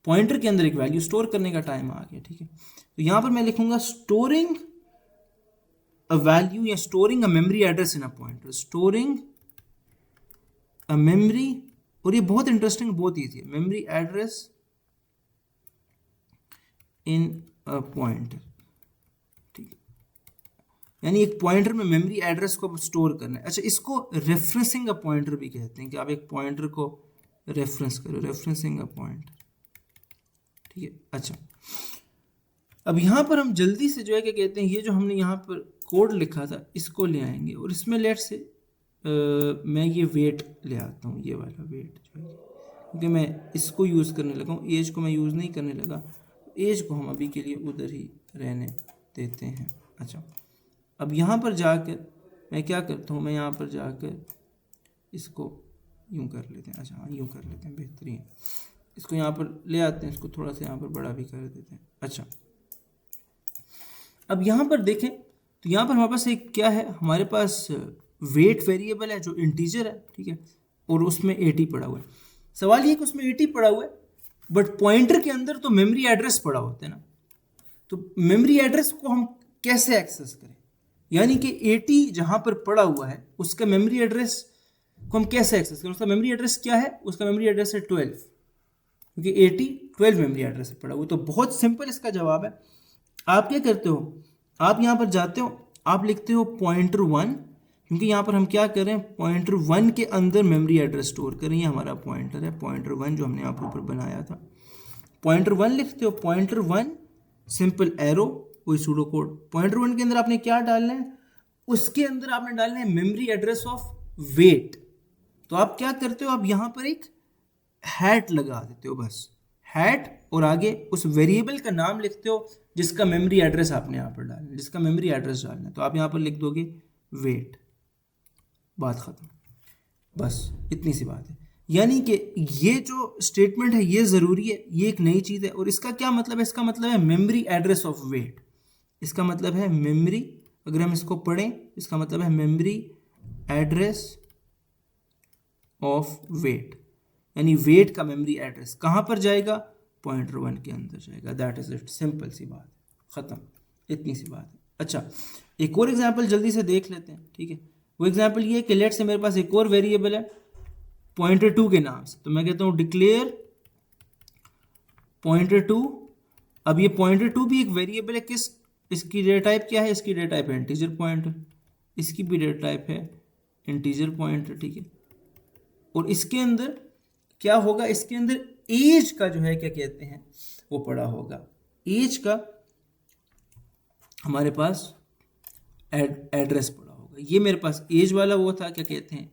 पॉइंटर के अंदर एक वैल्यू स्टोर करने का टाइम आ गया, ठीक है। तो यहाँ पर मैं लिखूंगा स्टोरिंग अ वैल्यू या storing a memory address in a pointer, storing a memory, और ये बहुत इंटरेस्टिंग, बहुत ईजी है, मेमोरी एड्रेस इन अ पॉइंटर, ठीक है। यानी एक पॉइंटर में मेमोरी एड्रेस को स्टोर करना है। अच्छा, इसको रेफरेंसिंग अ पॉइंटर भी कहते हैं कि आप एक पॉइंटर को रेफरेंस करो, रेफरेंसिंग अ पॉइंटर, ठीक है। अच्छा, अब यहाँ पर हम जल्दी से जो है क्या कहते हैं, ये जो हमने यहाँ पर कोड लिखा था इसको ले आएंगे और इसमें लेट से मैं ये वेट ले आता हूँ, ये वाला वेट जो है, क्योंकि मैं इसको यूज़ करने लगा हूँ, एज को मैं यूज़ नहीं करने लगा, एज को हम अभी के लिए उधर ही रहने देते हैं। अच्छा, अब यहाँ पर जाकर मैं क्या करता हूँ, मैं यहाँ पर जाकर इसको यूँ कर लेते हैं। अच्छा हाँ, यूँ कर लेते हैं, बेहतरीन। इसको यहाँ पर ले आते हैं, इसको थोड़ा सा यहाँ पर बड़ा भी कर देते हैं। अच्छा, अब यहाँ पर देखें तो यहाँ पर हमारे पास एक क्या है, हमारे पास वेट वेरिएबल है जो इंटीजर है, ठीक है, और उसमें 80 पड़ा हुआ है। सवाल ये कि उसमें 80 पड़ा हुआ है बट पॉइंटर के अंदर तो मेमोरी एड्रेस पड़ा होता है ना, तो मेमोरी एड्रेस को हम कैसे एक्सेस करें, यानी कि 80 जहाँ पर पड़ा हुआ है उसका मेमोरी एड्रेस को हम कैसे एक्सेस करें। उसका मेमोरी एड्रेस क्या है, उसका मेमोरी एड्रेस है 12, क्योंकि 80 12 मेमोरी एड्रेस से पड़ा हुआ। तो बहुत सिंपल इसका जवाब है। आप क्या करते हो, आप यहाँ पर जाते हो, आप लिखते हो पॉइंटर 1, क्योंकि यहाँ पर हम क्या कर रहे हैं, पॉइंटर 1 के अंदर मेमोरी एड्रेस स्टोर कर रहे हैं। हमारा पॉइंटर है पॉइंटर 1 जो हमने यहाँ पर ऊपर बनाया था। पॉइंटर 1 लिखते हो, पॉइंटर 1 सिंपल एरो, कोई सूडो कोड। पॉइंटर 1 के अंदर आपने क्या डालना है, उसके अंदर आपने डालना है मेमोरी एड्रेस ऑफ वेट। तो आप क्या करते हो, आप यहाँ पर एक हैट लगा देते हो, बस हैट, और आगे उस वेरिएबल का नाम लिखते हो जिसका मेमोरी एड्रेस आपने यहाँ पर डालना है, जिसका मेमोरी एड्रेस डालना है। तो आप यहाँ पर लिख दोगे वेट, बात खत्म, बस इतनी सी बात है। यानी कि ये जो स्टेटमेंट है ये ज़रूरी है, ये एक नई चीज़ है। और इसका क्या मतलब है, इसका मतलब है मेमोरी एड्रेस ऑफ वेट, इसका मतलब है मेमोरी, अगर हम इसको पढ़ें इसका मतलब है मेमोरी एड्रेस ऑफ वेट, यानी वेट का मेमोरी एड्रेस कहाँ पर जाएगा, पॉइंटर 1 के अंदर जाएगा। दैट इज इट, सिंपल सी बात, ख़त्म, इतनी सी बात है। अच्छा, एक और एग्जांपल जल्दी से देख लेते हैं, ठीक है। वो एग्जांपल ये है कि लेट से मेरे पास एक और वेरिएबल है पॉइंटर 2 के नाम से, तो मैं कहता हूँ डिक्लेयर पॉइंटर 2। अब ये पॉइंटर 2 भी एक वेरिएबल है, किस, इसकी डेटा टाइप क्या है, इसकी डेटा टाइप है इंटीजर पॉइंटर, इसकी भी डेटा टाइप है इंटीजर पॉइंटर, ठीक है। और इसके अंदर क्या होगा, इसके अंदर एज का जो है क्या कहते हैं वो पड़ा होगा, एज का हमारे पास एड्रेस पड़ा होगा। ये मेरे पास एज वाला वो था, क्या कहते हैं,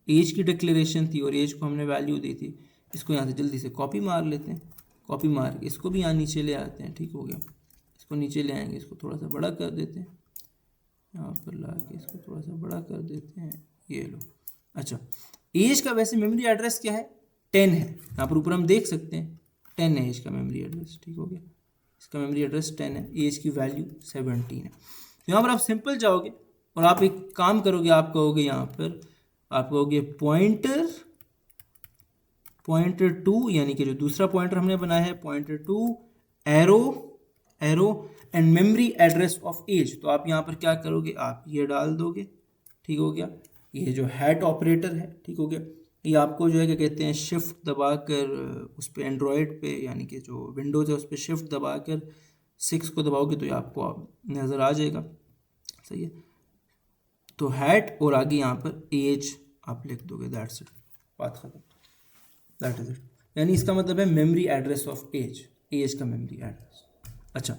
एज की डिक्लेरेशन थी और एज को हमने वैल्यू दी थी। इसको यहाँ से जल्दी से कॉपी मार लेते हैं, कॉपी मार के इसको भी यहाँ नीचे ले आते हैं, ठीक हो गया। इसको नीचे ले आएंगे, इसको थोड़ा सा बड़ा कर देते हैं, यहाँ पर ला के इसको थोड़ा सा बड़ा कर देते हैं, ये लो। अच्छा, एज का वैसे मेमोरी एड्रेस क्या है, 10 है, यहाँ पर ऊपर हम देख सकते हैं 10 है एज का मेमोरी एड्रेस, ठीक हो गया। इसका मेमोरी एड्रेस 10 है, एज की वैल्यू 17 है। तो यहाँ पर आप सिंपल जाओगे और आप एक काम करोगे, आप कहोगे यहाँ पर, आप कहोगे पॉइंटर 2, यानी कि जो दूसरा पॉइंटर हमने बनाया है pointer 2 arrow and memory address of age. तो आप यहाँ पर क्या करोगे, आप ये डाल दोगे, ठीक हो गया। ये जो हैट ऑपरेटर है, ठीक हो गया, ये आपको जो है क्या कहते हैं शिफ्ट दबा कर उस पर एंड्रॉयड पे, यानी कि जो विंडोज़ है उस पर शिफ्ट दबा कर 6 को दबाओगे तो ये आपको नज़र आ जाएगा, सही है। तो हैट और आगे यहाँ पर एज आप लिख दोगे, दैट्स इट, बात खत्म, दैट इज इट। यानी इसका मतलब है memory address of age, age का मेमोरी एड्रेस। अच्छा,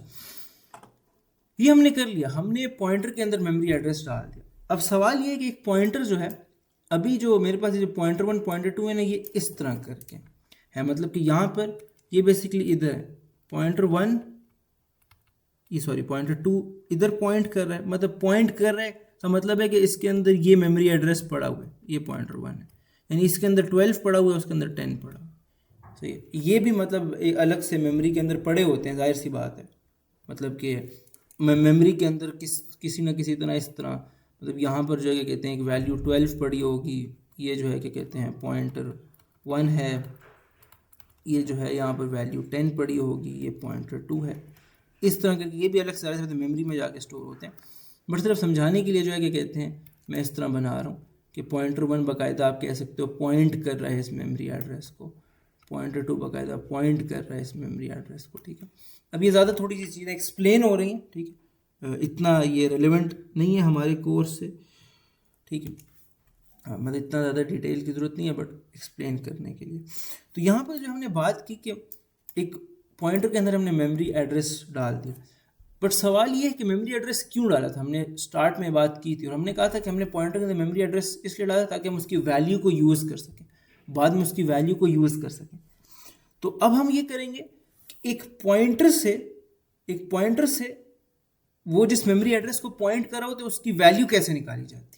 ये हमने कर लिया, हमने पॉइंटर के अंदर मेमोरी एड्रेस डाल दिया। अब सवाल ये है कि एक पॉइंटर जो है, अभी जो मेरे पास ये जो पॉइंटर 1 पॉइंटर 2 है ना, ये इस तरह करके है, मतलब कि यहाँ पर ये बेसिकली इधर है, पॉइंटर 1 ये सॉरी पॉइंटर 2 इधर पॉइंट कर रहा है, मतलब पॉइंट कर रहा है का मतलब है कि इसके अंदर ये मेमोरी एड्रेस पड़ा हुआ है, ये पॉइंटर 1 है, यानी इसके अंदर 12 पड़ा हुआ है, उसके अंदर 10 पड़ा हुआ है। सही है, ये भी मतलब एक अलग से मेमोरी के अंदर पड़े होते हैं, जाहिर सी बात है, मतलब कि मेमोरी के अंदर किसी ना किसी तरह इस तरह, मतलब यहाँ पर जो है क्या कहते हैं एक वैल्यू 12 पड़ी होगी, ये जो है क्या कहते हैं पॉइंटर 1 है, ये जो है यहाँ पर वैल्यू 10 पड़ी होगी, ये पॉइंटर 2 है, इस तरह करके ये भी अलग से मेमोरी में जाके स्टोर होते हैं। बट सिर्फ समझाने के लिए जो है क्या कहते हैं मैं इस तरह बना रहा हूँ कि पॉइंटर 1 बाकायदा आप कह सकते हो पॉइंट कर रहा है इस मेमोरी एड्रेस को, पॉइंटर 2 बाकायदा पॉइंट कर रहा है इस मेमोरी एड्रेस को। ठीक है, अब ये ज़्यादा थोड़ी सी चीज़ें एक्सप्लेन हो रही हैं, ठीक है, इतना ये रेलेवेंट नहीं है हमारे कोर्स से, ठीक है, मतलब इतना ज़्यादा डिटेल की ज़रूरत नहीं है, बट एक्सप्लेन करने के लिए। तो यहाँ पर जो हमने बात की कि एक पॉइंटर के अंदर हमने मेमोरी एड्रेस डाल दिया, बट सवाल ये है कि मेमोरी एड्रेस क्यों डाला था। हमने स्टार्ट में बात की थी और हमने कहा था कि हमने पॉइंटर के अंदर मेमोरी एड्रेस इसलिए डाला ताकि हम उसकी वैल्यू को यूज़ कर सकें, बाद में उसकी वैल्यू को यूज़ कर सकें। तो अब हम ये करेंगे कि एक पॉइंटर से वो जिस मेमोरी एड्रेस को पॉइंट कर रहा होता है उसकी वैल्यू कैसे निकाली जाती है।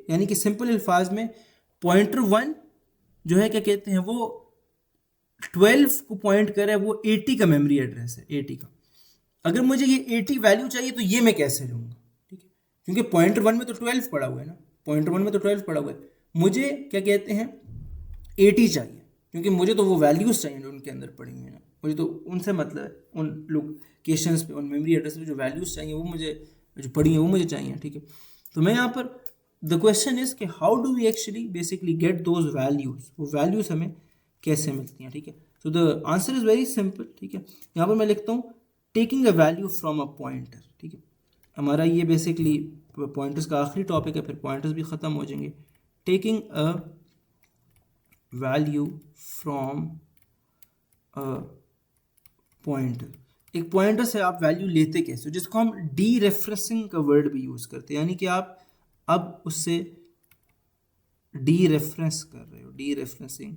यानी कि सिंपल अल्फाज में पॉइंटर 1 जो है क्या कहते हैं वो 12 को पॉइंट कर रहा है, वो 80 का मेमोरी एड्रेस है, 80 का। अगर मुझे ये 80 वैल्यू चाहिए तो ये मैं कैसे लूँगा, ठीक है, क्योंकि पॉइंटर 1 में तो 12 पड़ा हुआ है ना, पॉइंटर 1 में तो 12 पड़ा हुआ है, मुझे क्या कहते हैं 80 चाहिए, क्योंकि मुझे तो वो वैल्यूज़ चाहिए जो उनके अंदर पड़ी हुई हैं ना, मुझे तो उनसे मतलब है, उन लोकेशंस पे, उन मेमोरी एड्रेस पे जो वैल्यूज़ चाहिए वो मुझे जो पड़ी हैं वो मुझे चाहिए, ठीक है। तो मैं यहाँ पर द क्वेश्चन इज़ कि how do we actually basically get those values, वो वैल्यूज़ हमें कैसे मिलती हैं, ठीक है। So the answer is very simple, ठीक है। यहाँ पर मैं लिखता हूँ taking a value from a pointer, ठीक है। हमारा ये बेसिकली पॉइंटर्स का आखिरी टॉपिक है, फिर पॉइंटर्स भी ख़त्म हो जाएंगे। Taking a value from a pointer, एक पॉइंटर से आप वैल्यू लेते कैसे, जिसको हम डी रेफरेंसिंग का वर्ड भी यूज़ करते हैं, यानी कि आप अब उससे डी रेफरेंस कर रहे हो, डी रेफरेंसिंग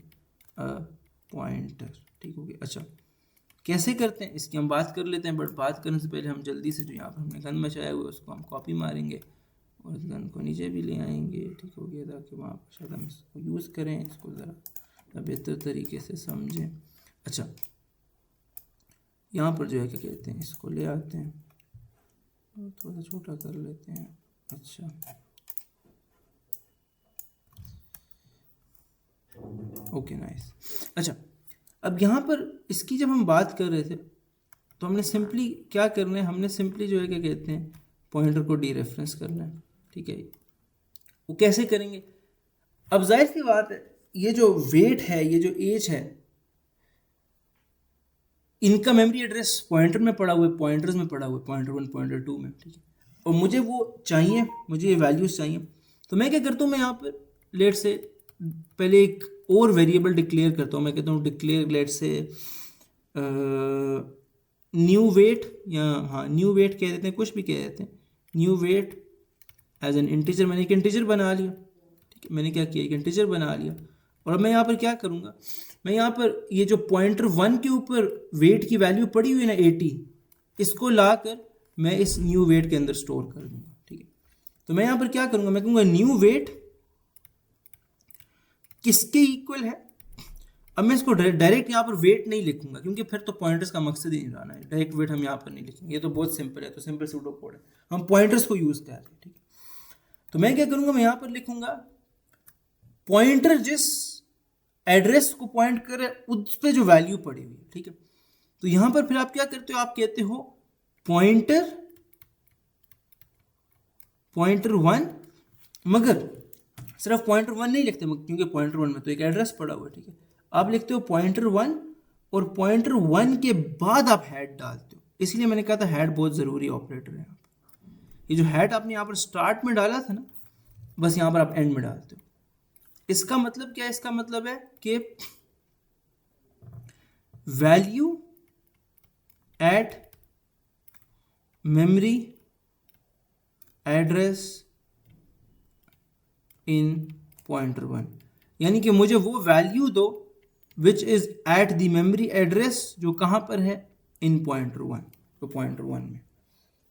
पॉइंटर, ठीक हो गया। अच्छा, कैसे करते हैं इसकी हम बात कर लेते हैं, बट बात करने से पहले हम जल्दी से जो यहाँ पर हमने गन मचाया हुआ है उसको हम कॉपी मारेंगे और इस गन को नीचे भी ले आएंगे, ठीक हो गया, ताकि वहाँ पर शायद हम इसको यूज़ करें, इसको ज़रा बेहतर तरीके से समझें। अच्छा, यहाँ पर जो है क्या कहते हैं इसको ले आते हैं और थोड़ा सा छोटा कर लेते हैं। अच्छा, ओके नाइस। अच्छा, अब यहाँ पर इसकी जब हम बात कर रहे थे तो हमने सिंपली क्या करना है, हमने सिंपली जो है क्या कहते हैं पॉइंटर को डी रेफरेंस करना है, ठीक है। वो कैसे करेंगे, अब जाहिर सी बात है ये जो वेट है, ये जो एज है, इनका मेमोरी एड्रेस पॉइंटर में पड़ा हुआ है, पॉइंटर्स में पड़ा हुआ है, पॉइंटर 1 पॉइंटर 2 में, ठीक है। और मुझे वो चाहिए, मुझे ये वैल्यूज़ चाहिए, तो मैं क्या करता हूँ, मैं यहाँ पर लेट से पहले एक और वेरिएबल डिक्लेयर करता हूँ, मैं कहता हूँ डिक्लेयर लेट से न्यू वेट, या हाँ न्यू वेट कह देते हैं, कुछ भी कह देते हैं, new weight as an integer. मैंने एक इंटीजर बना लिया, ठीक है, मैंने क्या किया एक इंटीजर बना लिया। और अब मैं यहाँ पर क्या करूँगा, मैं यहाँ पर ये जो पॉइंटर 1 के ऊपर वेट की वैल्यू पड़ी हुई है ना 80, इसको ला कर मैं इस न्यू वेट के अंदर स्टोर कर दूँगा, ठीक है। तो मैं यहाँ पर क्या करूँगा, मैं कहूँगा न्यू वेट किसके इक्वल है। अब मैं इसको डायरेक्ट यहाँ पर वेट नहीं लिखूंगा, क्योंकि फिर तो पॉइंटर्स का मकसद ही नहीं रहना है, डायरेक्ट वेट हम यहाँ पर नहीं लिखेंगे, ये तो बहुत सिंपल है, तो सिंपल सूडो कोड है, हम पॉइंटर्स को यूज़ कर रहे हैं, ठीक है। तो मैं क्या करूँगा, मैं यहाँ पर लिखूंगा पॉइंटर जिस एड्रेस को पॉइंट करे उस पर जो वैल्यू पड़ी हुई है, ठीक है। तो यहाँ पर फिर आप क्या करते हो, आप कहते हो पॉइंटर 1, मगर सिर्फ पॉइंटर 1 नहीं लिखते, क्योंकि पॉइंटर 1 में तो एक एड्रेस पड़ा हुआ है, ठीक है। आप लिखते हो पॉइंटर 1 और पॉइंटर 1 के बाद आप हैड डालते हो, इसलिए मैंने कहा था हैड बहुत ज़रूरी ऑपरेटर है यहाँ पर। ये जो हैड आपने यहाँ पर स्टार्ट में डाला था ना, बस यहाँ पर आप एंड में डालते हो। इसका मतलब क्या है, इसका मतलब है कि value at memory address in pointer 1, यानी कि मुझे वो वैल्यू दो which is at the memory address जो कहाँ पर है इन पॉइंटर 1, तो पॉइंटर 1 में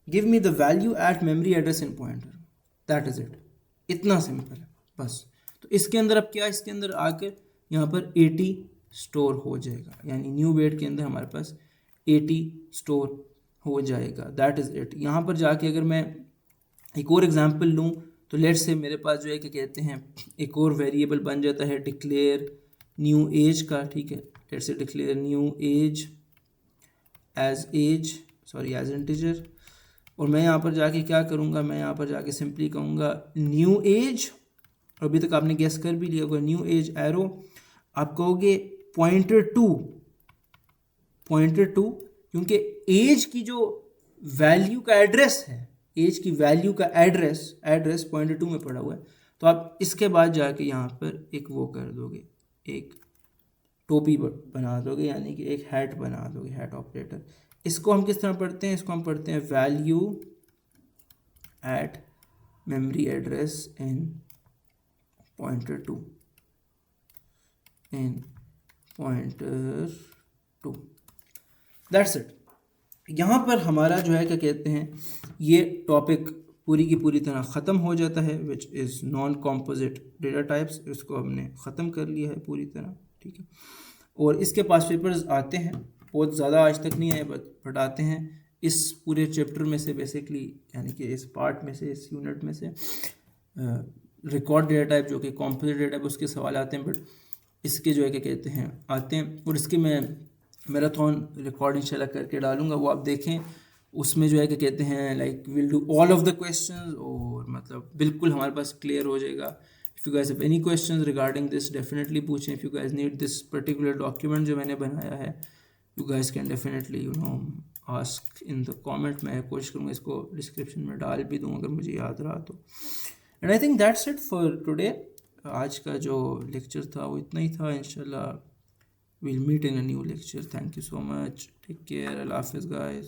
give me the value at memory address in pointer, that is it. इतना सिंपल है बस। तो इसके अंदर अब क्या, इसके अंदर आकर यहाँ पर 80 स्टोर हो जाएगा, यानी न्यू वेट के अंदर हमारे पास 80 स्टोर हो जाएगा, दैट इज़ इट। यहाँ पर जाके अगर मैं एक और एग्जांपल लूँ तो लेट्स से मेरे पास जो है क्या कहते हैं एक और वेरिएबल बन जाता है डिक्लेयर न्यू एज का, ठीक है। Let's say declare new age as integer, और मैं यहाँ पर जाके क्या करूँगा, मैं यहाँ पर जाके सिंपली कहूँगा न्यू एज, और अभी तक आपने गेस कर भी लिया होगा न्यू एज एरो, आप कहोगे पॉइंटर टू, क्योंकि एज की जो वैल्यू का एड्रेस है, एज की वैल्यू का एड्रेस पॉइंटर 2 में पड़ा हुआ है। तो आप इसके बाद जाके यहाँ पर एक वो कर दोगे, एक टोपी बना दोगे, यानी कि एक हैट बना दोगे, हैट ऑपरेटर। इसको हम किस तरह पढ़ते हैं, इसको हम पढ़ते हैं value at memory address in pointer two, that's it. यहाँ पर हमारा जो है क्या कहते हैं ये टॉपिक पूरी की पूरी तरह ख़त्म हो जाता है, which is non composite data types. इसको हमने ख़त्म कर लिया है पूरी तरह, ठीक है। और इसके पास पेपर्स आते हैं, बहुत ज़्यादा आज तक नहीं आए बट आते हैं इस पूरे चैप्टर में से, बेसिकली यानी कि इस पार्ट में से, इस यूनिट में से रिकॉर्ड डेटा टाइप जो कि कॉम्पोजिट डेटा टाइप उसके सवाल आते हैं, बट इसके जो है क्या कहते हैं आते हैं। और इसके मैं मैराथन रिकॉर्ड इंशाल्लाह करके डालूंगा, वो आप देखें। उसमें जो है क्या कहते हैं like will do all of the questions, और मतलब बिल्कुल हमारे पास क्लियर हो जाएगा। If you guys have any questions regarding this definitely पूछें। If you guys need this particular document जो मैंने बनाया है, you guys can definitely ask in the comment. मैं कोशिश करूँगा इसको डिस्क्रिप्शन में डाल भी दूँ अगर मुझे याद रहा तो। And I think that's it for today. आज का जो लेक्चर था वो इतना ही था। इंशाल्लाह we'll meet in a new lecture. Thank you so much. Take care. Allah Hafiz guys.